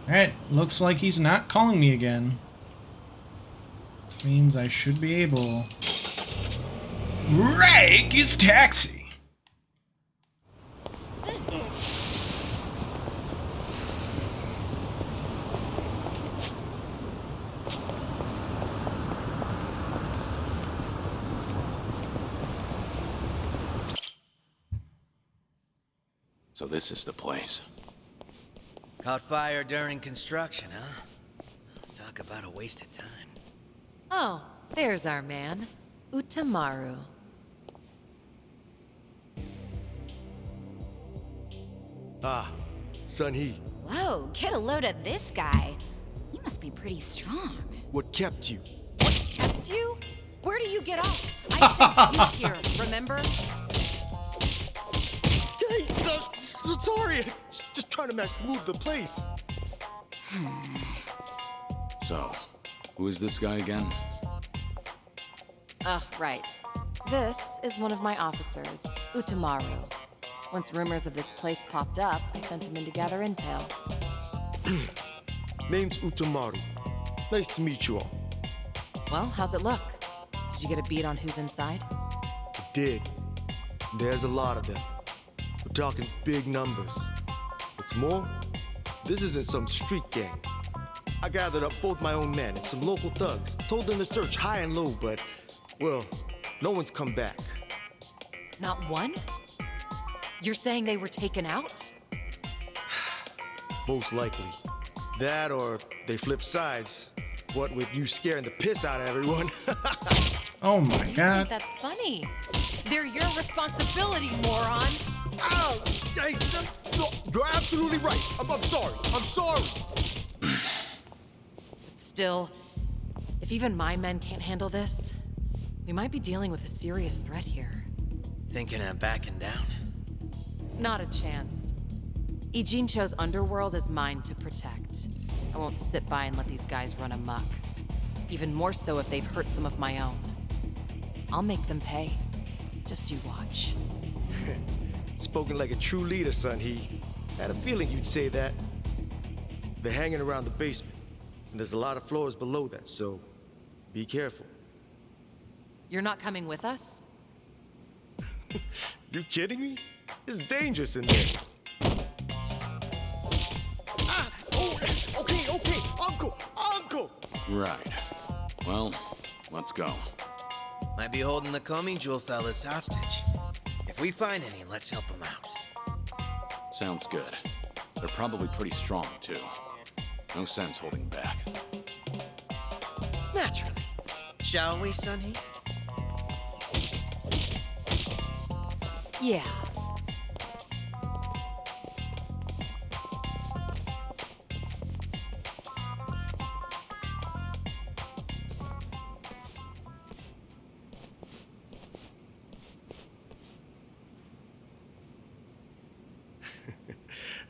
Alright, looks like he's not calling me again. Means I should be able... Rake his taxi! So this is the place. Caught fire during construction, huh? Talk about a waste of time. Oh, there's our man, Utamaru. Ah, Sun-hee. Whoa, get a load of this guy. He must be pretty strong. What kept you? Kept you? Where do you get off? I sent you here, remember? Hey, so sorry. Just trying to move the place. So, who is this guy again? Right. This is one of my officers, Utamaru. Once rumors of this place popped up, I sent him in to gather intel. Name's Utamaru. Nice to meet you all. Well, how's it look? Did you get a beat on who's inside? I did. There's a lot of them. We're talking big numbers. What's more, this isn't some street gang. I gathered up both my own men and some local thugs, told them to search high and low, but, well, no one's come back. Not one? You're saying they were taken out? Most likely. That or they flipped sides. What with you scaring the piss out of everyone. Oh my god. That's funny. They're your responsibility, moron. Ow! Hey, no, you're absolutely right. I'm sorry. I'm sorry. Still, if even my men can't handle this, we might be dealing with a serious threat here. Thinking of backing down? Not a chance. Ijincho's underworld is mine to protect. I won't sit by and let these guys run amok. Even more so if they've hurt some of my own. I'll make them pay. Just you watch. Spoken like a true leader, Sun-hee. Had a feeling you'd say that. They're hanging around the basement, and there's a lot of floors below that, so be careful. You're not coming with us? You kidding me? It's dangerous in there. Ah! Oh, okay, Uncle! Right. Well, let's go. Might be holding the Coming Jewel fellas hostage. If we find any, let's help them out. Sounds good. They're probably pretty strong, too. No sense holding back. Naturally. Shall we, Sun-hee? Yeah.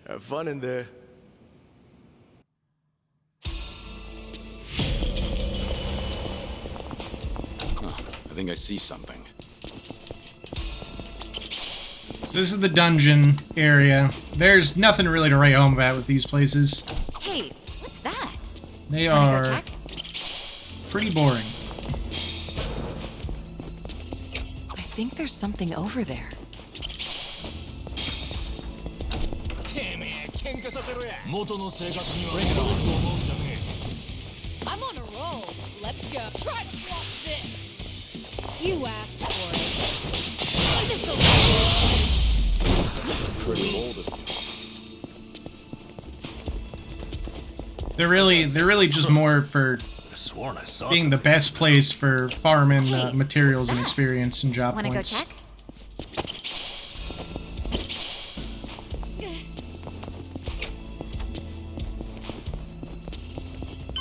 Have fun in there. Huh, I think I see something. This is the dungeon area. There's nothing really to write home about with these places. Hey, what's that? They Wanna go are check? pretty boring. I think there's something over there. I'm on a roll. Let's go. Try to block this. You asked for it. They're really just more for being the best place for farming materials and experience and job Wanna points. go check?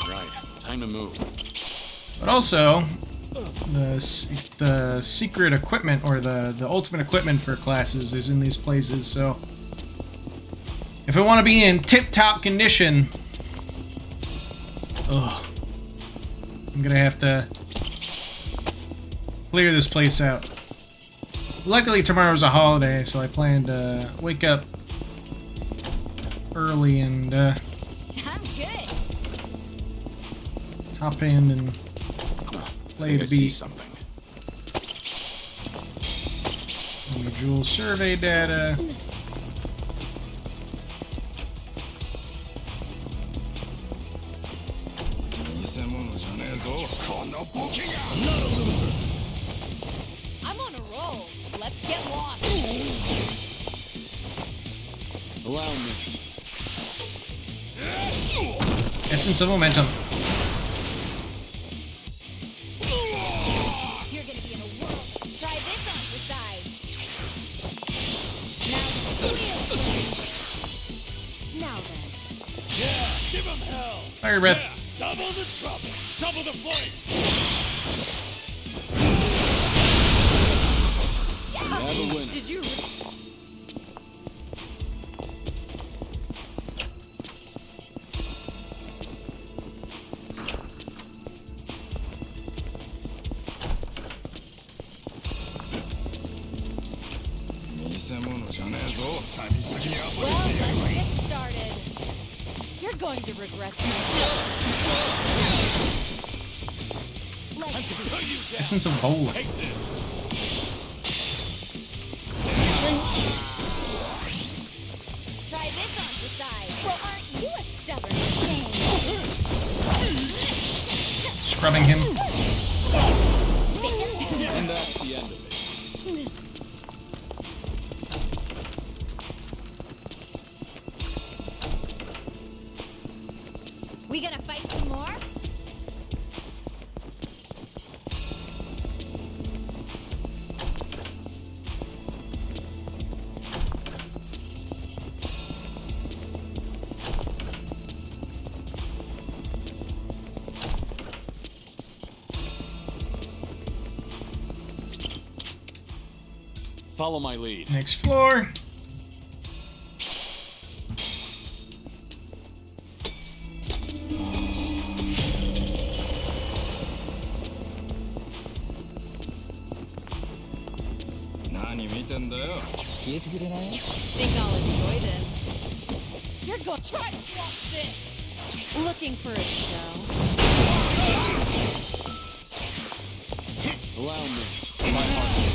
Right, time to move. But also, the secret equipment or the ultimate equipment for classes is in these places. So if I want to be in tip-top condition, I'm gonna have to clear this place out. Luckily, tomorrow's a holiday, so I plan to wake up early and I'm good. hop in and play I the see beat. something. Module survey data. I'm on a roll. Let's get lost. Allow me. Essence of momentum. You're gonna be in a whirl. Try this on your side. Now then. Yeah, give him hell. Fire breath. Yeah, double the trouble. Double the flame. Did you? Well, let's get started. You're going to regret this. Essence of bowling. Try this on your side. Well, aren't you a stubborn thing? Scrubbing him. And that's the end of it. We gonna fight some more? Follow my lead. Next floor. Think I'll enjoy this. You're going to try to block this. Looking for a show. Allow me. My heart.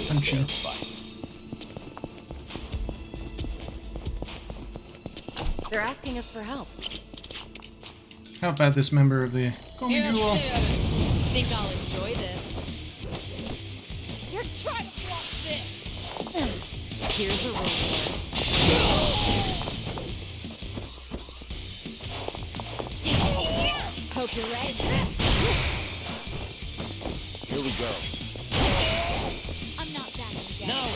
Punchy. They're asking us for help. How about this member of the Duel? Think I'll enjoy this. You're trying to block this. Here's a reward. Hope you're ready. Here we go. I'm not backing down.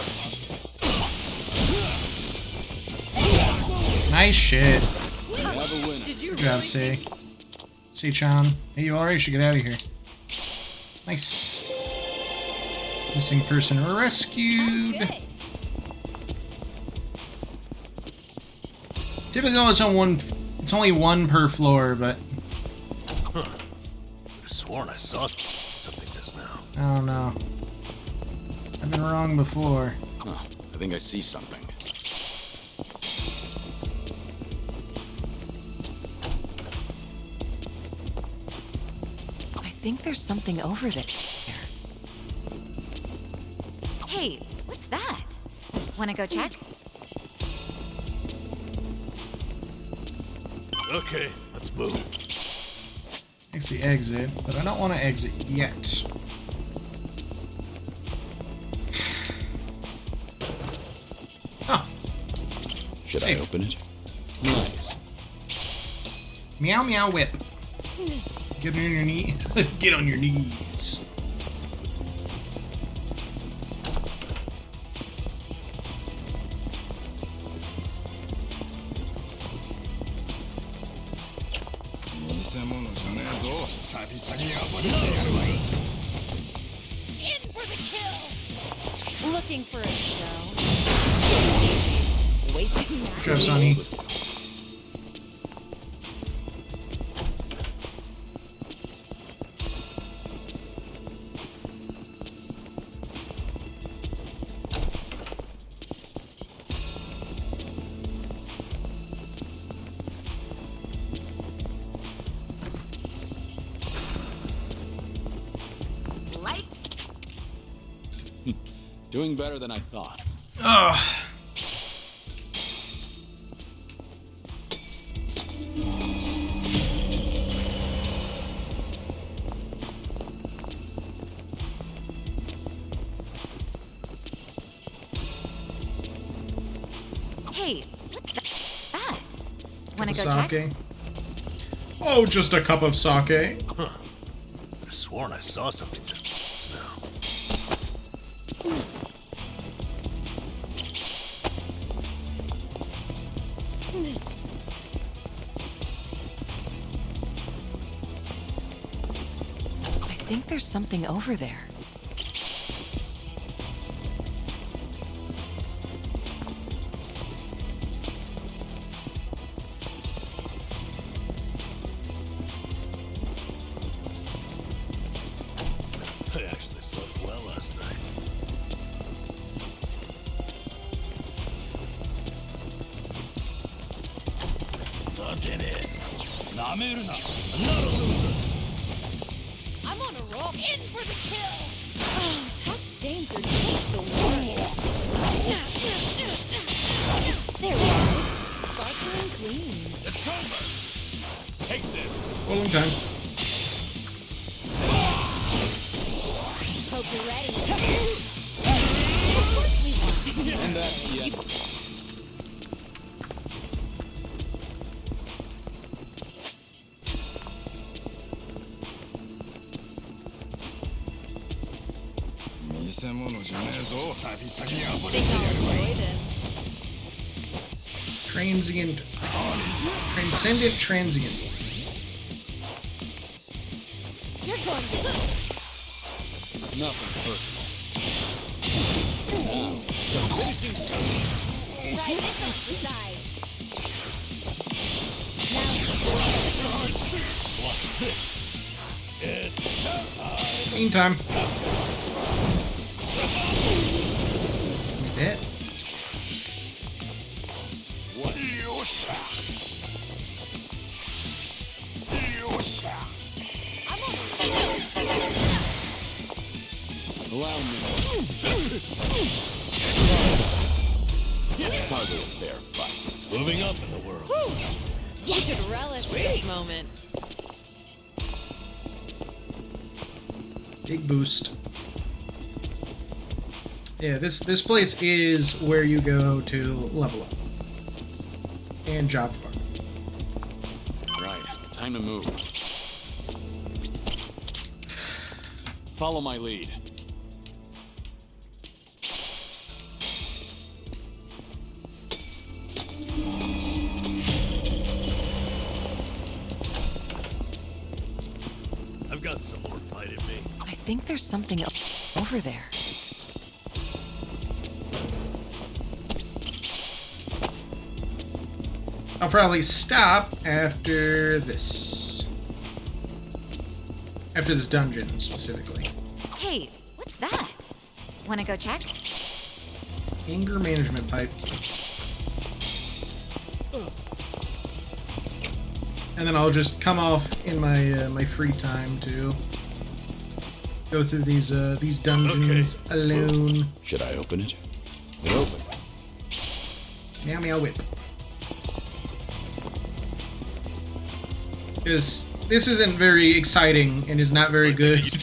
Nice shit. We have a winner. Good job, Sei. Sei-chan. Hey, you alright? You should get out of here. Nice. Missing person rescued. Typically, it's only one per floor, but Huh. Could have sworn I saw something just now. I don't know. I've I've been wrong before. Huh, I think I see something. I think there's something over there. Hey, what's that? Wanna go check? Okay, let's move. It's the exit, but I don't want to exit yet. Oh. Should Safe. I open it? Nice. Meow meow whip. Get on your knee. Get on your knees. In for the kill! Looking for a show. Wasting Good job, Sonny. Doing better than I thought. Ugh. Hey, what's that? Wanna Cup go of check? sake. Oh, just a cup of sake. Huh. I sworn I saw something just now. I think there's something over there. I actually slept well last night. I'm on a roll. In for the kill! Oh, tough stains are just the worst. There we go. Sparkling clean. It's over! Take this! Rolling time. Hope you're ready. Of course we want. And that's the end. Think I'll enjoy this. Transient. Transcendent transient. You're going to... Nothing personal. Try this off the side. Watch this! It's time! Meantime. Hit. What? Yosha! Yosha! Allow me. Hardly a fair fight. Moving up in the world. You should relish this moment. Big boost. Yeah, this place is where you go to level up. And job farm. Right, time to move. Follow my lead. I've got some more fight in me. I think there's something over there. I'll probably stop after this. After this dungeon, specifically. Hey, what's that? Wanna go check? Anger management pipe. And then I'll just come off in my my free time to go through these dungeons alone. Should I open it? It open. Meow meow whip. Because this isn't very exciting and is not very good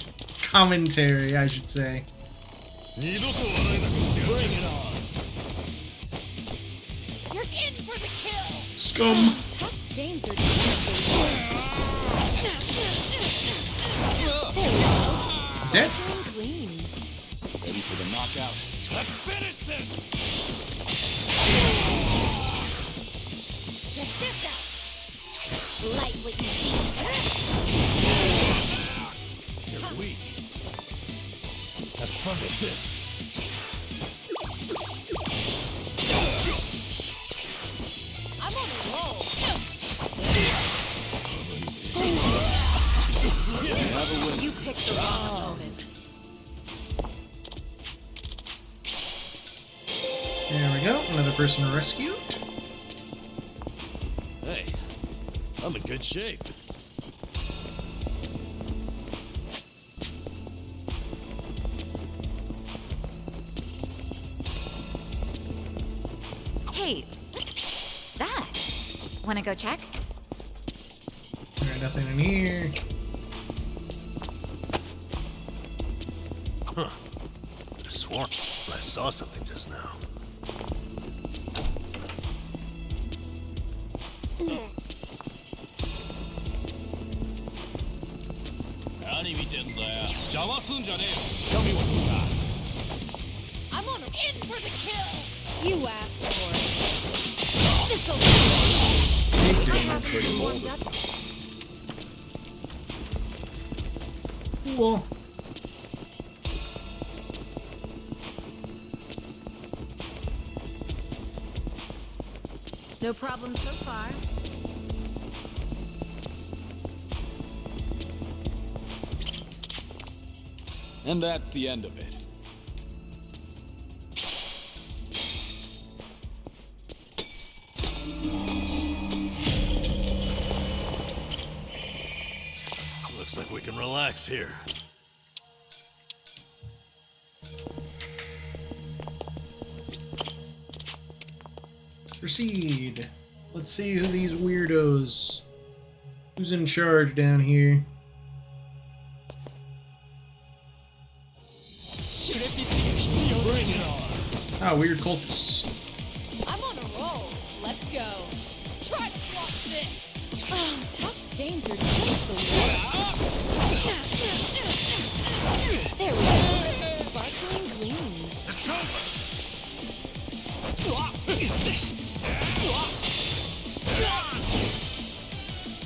commentary, I should say. Bring it on. You're in for the kill. Scum. Tough stains are definitely. There we go. He's dead. Clean. Ready for the knockout. Let's finish this! Check this out. Light what you see. You're weak. Have fun with this. I'm on a roll. You picked the wrong opponent. There we go. Another person rescued. Hey, I'm in good shape. Hey, what's that? Wanna go check? Alright, nothing in here. Huh. I swore I saw something just now. Show me what you got. I'm on in for the kill. You asked for it. This'll be. I have pretty warmed up. Cool. No problem so far. And that's the end of it. Looks like we can relax here. Proceed. Let's see who these weirdos. Who's in charge down here? Bring it on. Ah, weird cultists. I'm on a roll. Let's go. Try to block this. Oh, tough stains are just the worst. There we go. Sparkling green. It's over.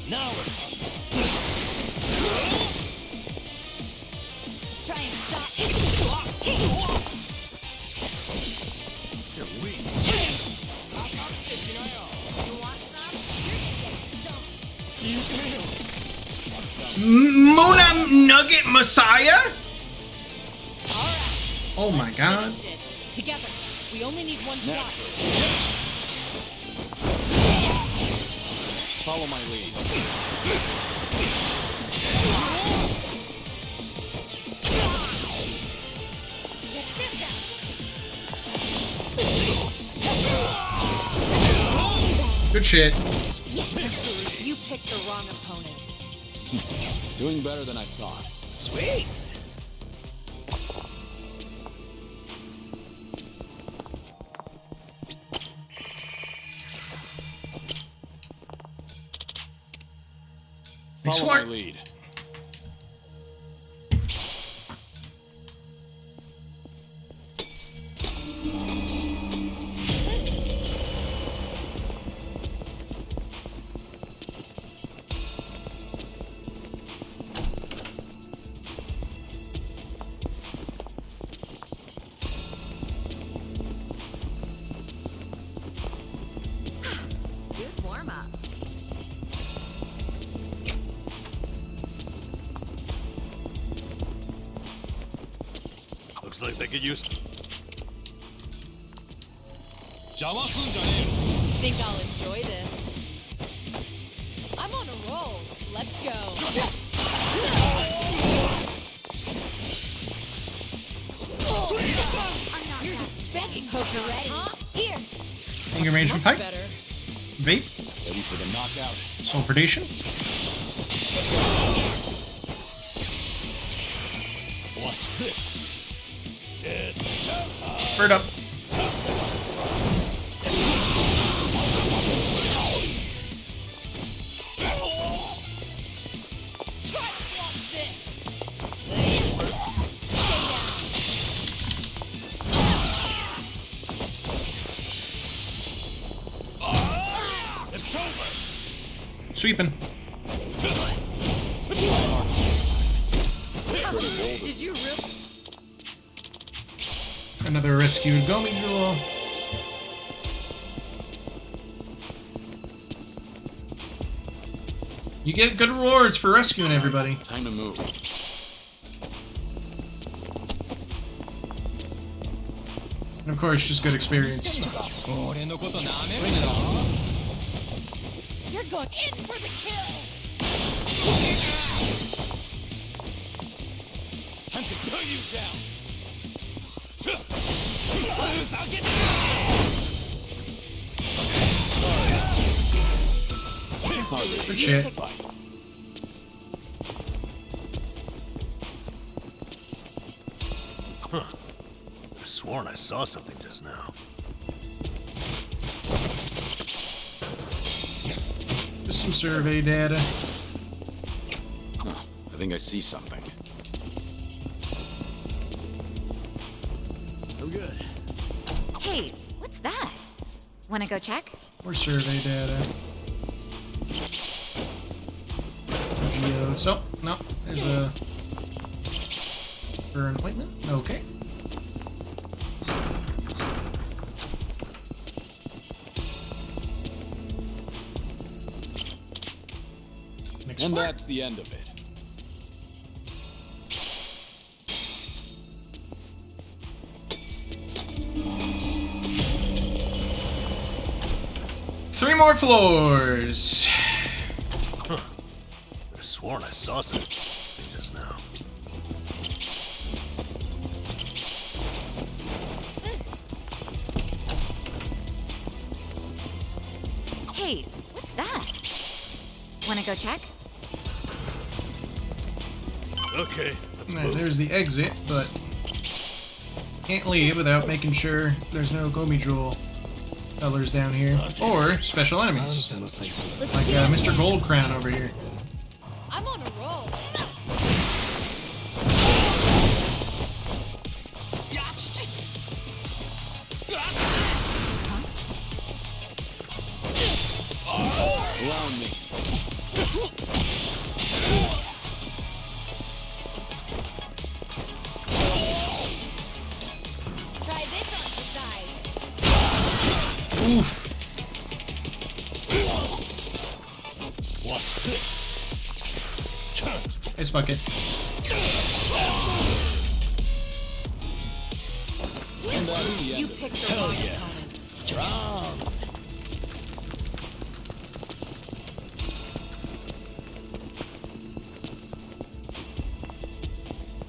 Now we're try and stop. You're weak. Mona Nugget Messiah? Oh my god. Together. We only need one shot. Follow my lead. Check this out. Good shit. You picked the wrong opponent. Doing better than I thought. Sweet. Follow my lead. Good warm-up. Looks like they could use. Think I'll enjoy this. I'm on a roll. Let's go. You're just begging. Hope you're ready. Huh? Here. Anger management pipe. Vape. Ready for the knockout. Soul predation. Watch this. Bird up. Sweeping. Did you really? Another rescued Gomi Jewel. You get good rewards for rescuing everybody. Time to move. And of course, just good experience. You're going in for the kill. Time to cut you down. I'll get Good shit. Huh. I sworn I saw something just now. Just some survey data. Huh. I think I see something. I'm good. Hey, what's that? Wanna go check? More survey data. Geo. So, no, there's a burn ointment. Okay. And that's the end of it. Three more floors. Huh. I sworn I saw something just now. Hey, what's that? Wanna go check? Okay, let's Alright, move. there's the exit, but can't leave without making sure there's no Gomi Jewel colors down here. Or special enemies. Like Mr. Gold Crown over here. I'm on a roll. Around me. Try this on the side. Oof. Watch this. Ice bucket. And that's the You end of it. picked the wrong opponents. Strong.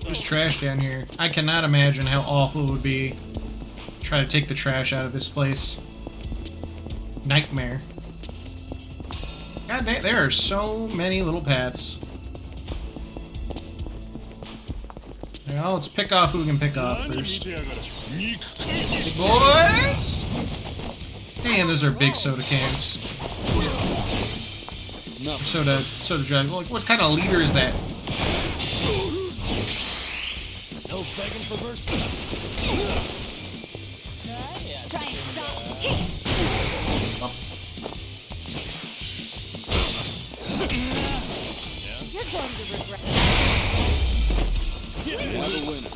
There's trash down here. I cannot imagine how awful it would be to try to take the trash out of this place. Nightmare. God, there are so many little paths. Now let's pick off who we can pick off first. Big boys! Damn, those are big soda cans. Soda jug. What kind of leader is that? No begging for burst. Try and stop. You're going to regret. We have a winner.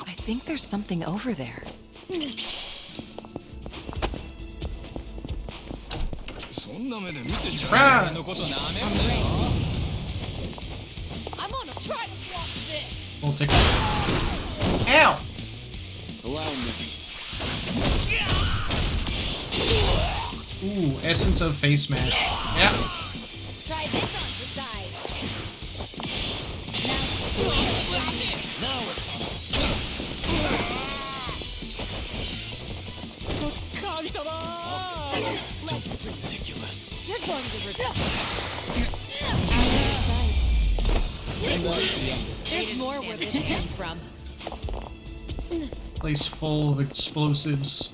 I think there's something over there. try to block this. Full ticket. Ow! Allow me. Ooh, essence of face smash. Yeah. Try this on the side. Now Don't be ridiculous. you're going to regret There's more where this came from. Place full of explosives.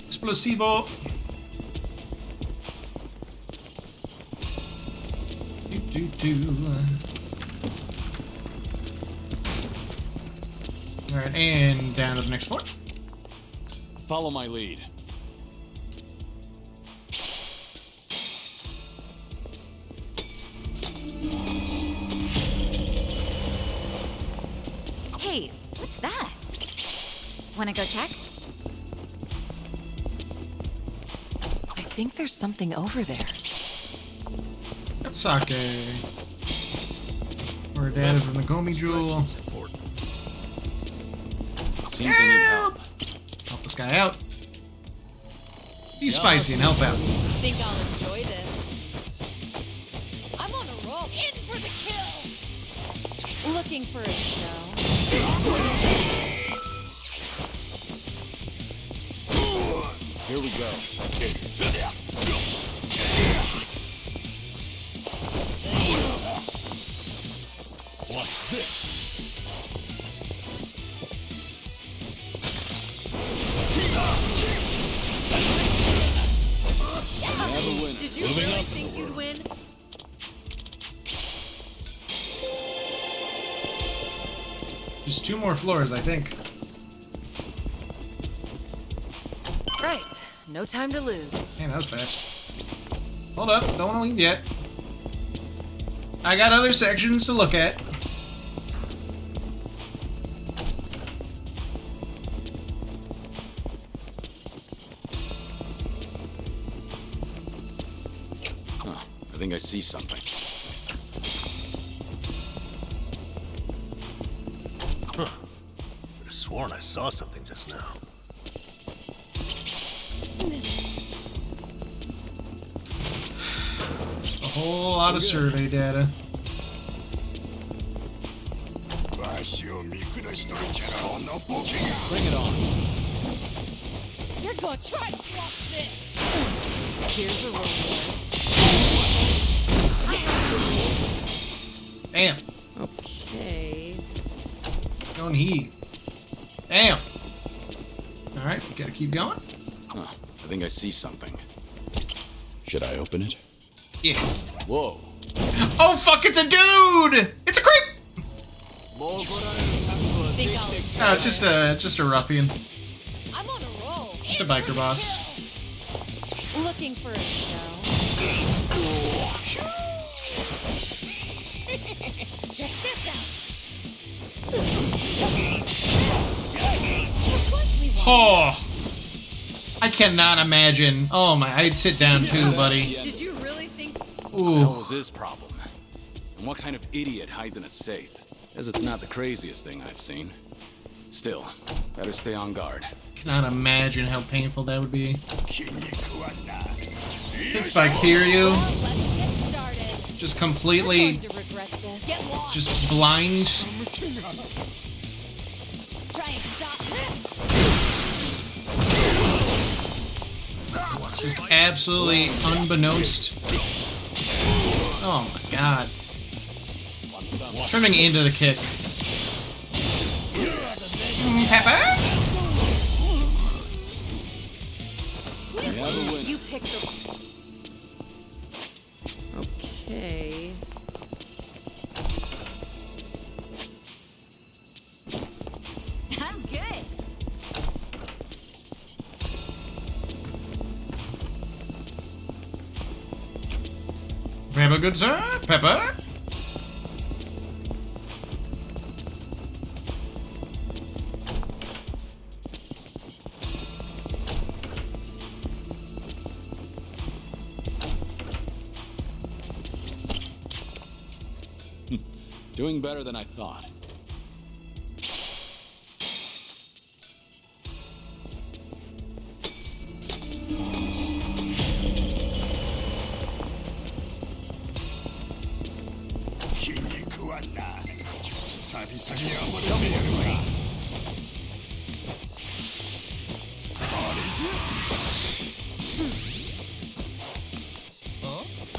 Explosivo. Alright, and down to the next floor. Follow my lead. Hey, what's that? Wanna go check? I think there's something over there. Sake. Or data from the Gomi Jewel. Seems I need help. Help this guy out. Be spicy and help out. I think I'll enjoy this. I'm on a roll. In for the kill. Looking for a show. Here we go. Watch this. Did you really think you'd win? Just 2 more floors, I think. Right, no time to lose. Man, that was fast. Hold up, don't want to leave yet. I got other sections to look at. Huh, I think I see something. Huh. Could have sworn I saw something just now. A whole lot of survey data. Bring it on. You're going to try to block this. Here's a reward. Damn. Okay. Going heat. Damn. Alright, we gotta keep going. Huh, I think I see something. Should I open it? Yeah. Whoa. Oh fuck, it's a dude! It's a creep! Just a ruffian. I'm on a roll. Just a biker boss. Looking for a show. Check this out. Oh! I cannot imagine. Oh my, I'd sit down too, buddy. Did you really think? Ooh. What was his problem? And what kind of idiot hides in a safe? As it's not the craziest thing I've seen. Still, better stay on guard. Cannot imagine how painful that would be. Hit by Kiryu. Just completely. Just blind. Try and stop Just absolutely unbeknownst. Oh my god. Trimming into the kick. Pepper? You picked the... Okay. I'm good. Pepper, good sir? Pepper? Doing better than I thought.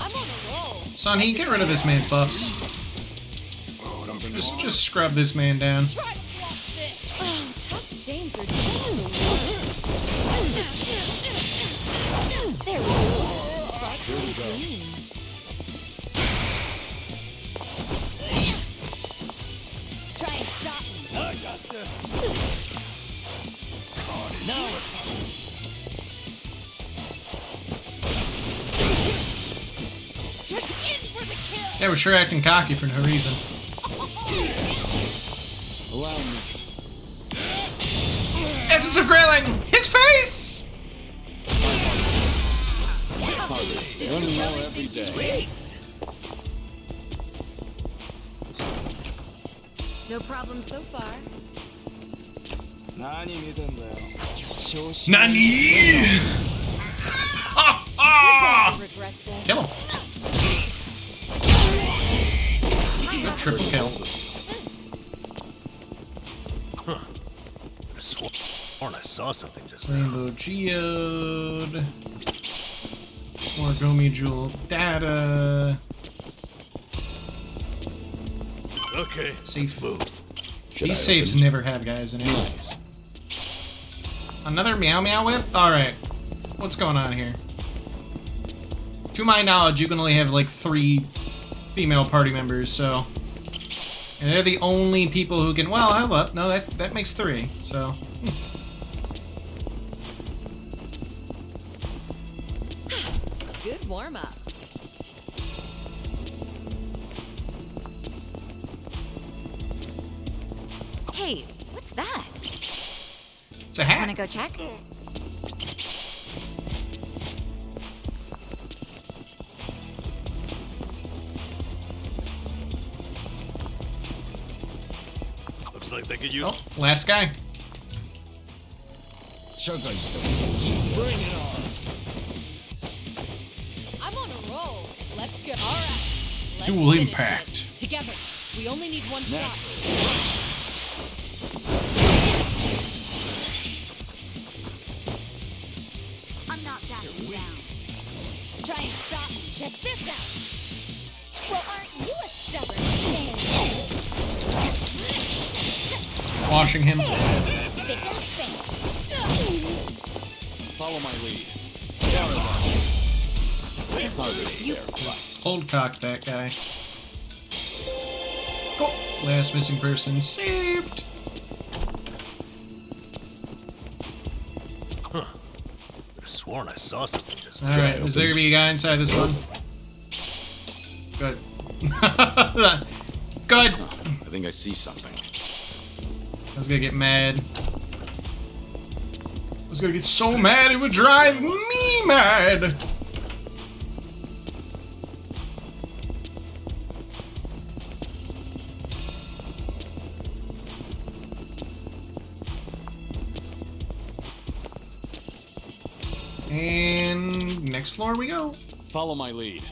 I'm on a roll. Sonny, get rid of this man's buffs. Just scrub this man down. Oh, tough stains are just the worst. There we go. Sparkly green. Try and stop me. I gotcha. Now we're talking. In for the kill. Yeah, we're sure acting cocky for no reason. Allow me. Essence of Grayling! His face! Learning more every day. No problem so far. Nani? Regret this. Kill him. Good triple kill. I sworn I saw something just now. Rainbow Geode. Origami Jewel data. Okay, Safe move. These safes never have guys in it. Another Meow Meow Whip? Alright. What's going on here? To my knowledge, you can only have like 3 female party members, so... And they're the only people who can... Well, hold up. No, that makes 3, so... Good warm-up. Hey, what's that? It's a hat. Wanna go check? Looks like they could use. Oh, last guy. Bring it on. I'm on a roll. Let's go. All right. Let's Dual finish impact. it. Together. We only need one shot. I'm not backing down. Try and stop me. Check this out. Well, aren't you a stubborn thing? Washing him. Thick and thin. Follow my lead. Cold cock that guy. Cool. Last missing person saved. Huh. I sworn I saw something just now. Alright, is there gonna be a guy inside this one? Good. Good! I think I see something. I was gonna get mad. I was gonna get so mad it would drive me mad! And next floor we go. Follow my lead.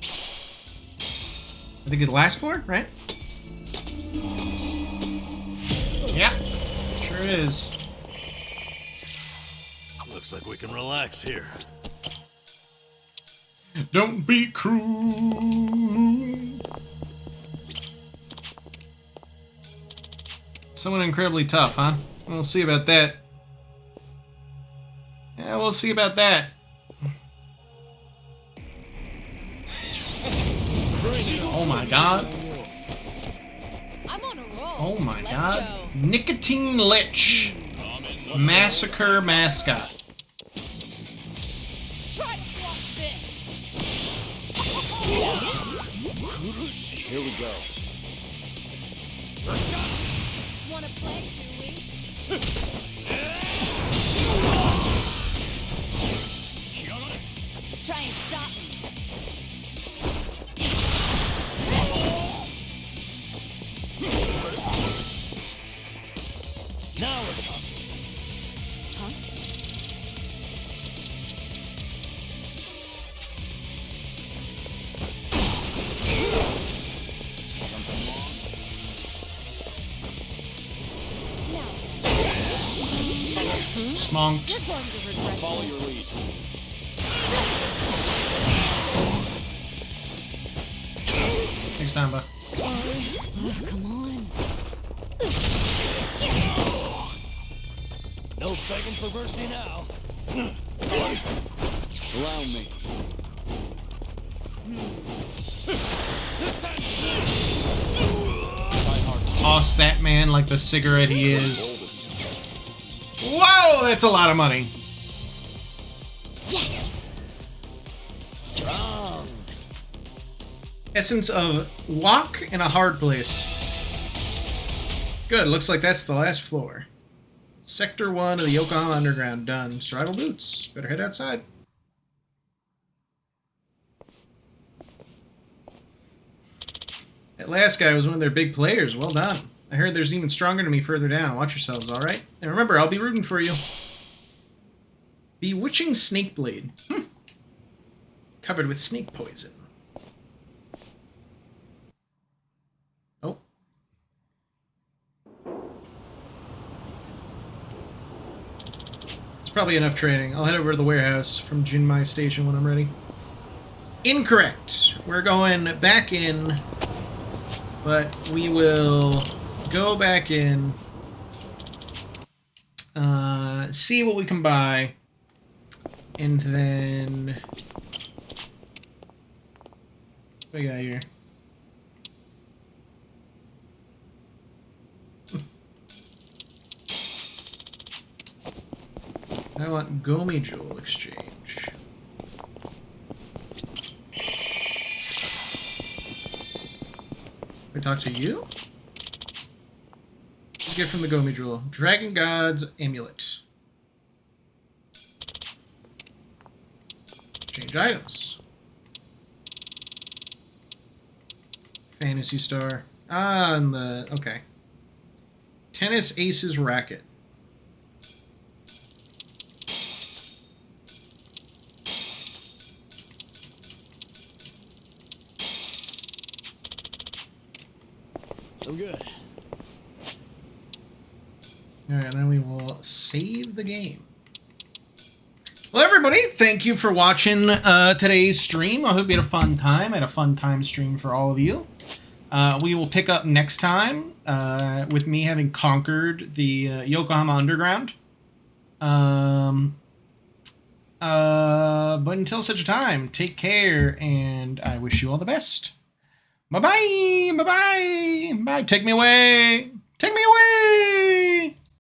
I think it's the last floor, right? Yeah, sure it is. Looks like we can relax here. Don't be cruel. Someone incredibly tough, huh? We'll see about that. Yeah, we'll see about that. Oh my god. I'm on a roll. Oh my Let's god. go. Nicotine Lich. Massacre mascot. Try to block this. Here we go. Wanna play, do we? Try and stop me. Monked. You're going to regret Follow this. your lead. Thanks, Namba. Oh, come on. No begging for mercy now. Allow me. Toss that man like the cigarette he is. Whoa, that's a lot of money. Yes. Strong. Essence of lock in a hard place. Good, looks like that's the last floor. Sector 1 of the Yokohama Underground done. Survival boots. Better head outside. That last guy was one of their big players. Well done. I heard there's an even stronger enemy further down. Watch yourselves, alright? And remember, I'll be rooting for you. Bewitching snake blade. Covered with snake poison. Oh. It's probably enough training. I'll head over to the warehouse from Jinmai Station when I'm ready. Incorrect. We're going back in, but we will go back in, see what we can buy, and then what we got here? I want Gomi Jewel Exchange. I talk to you? What'd you get from the Gomi Jewel? Dragon God's Amulet. Change items. Fantasy Star. Ah, and the... okay. Tennis Aces Racket. I'm good. Alright, then we will save the game. Well, everybody, thank you for watching today's stream. I hope you had a fun time. I had a fun time stream for all of you. We will pick up next time with me having conquered the Yokohama Underground. But until such a time, take care, and I wish you all the best. Bye-bye! Bye-bye! Bye! Take me away! Take me away!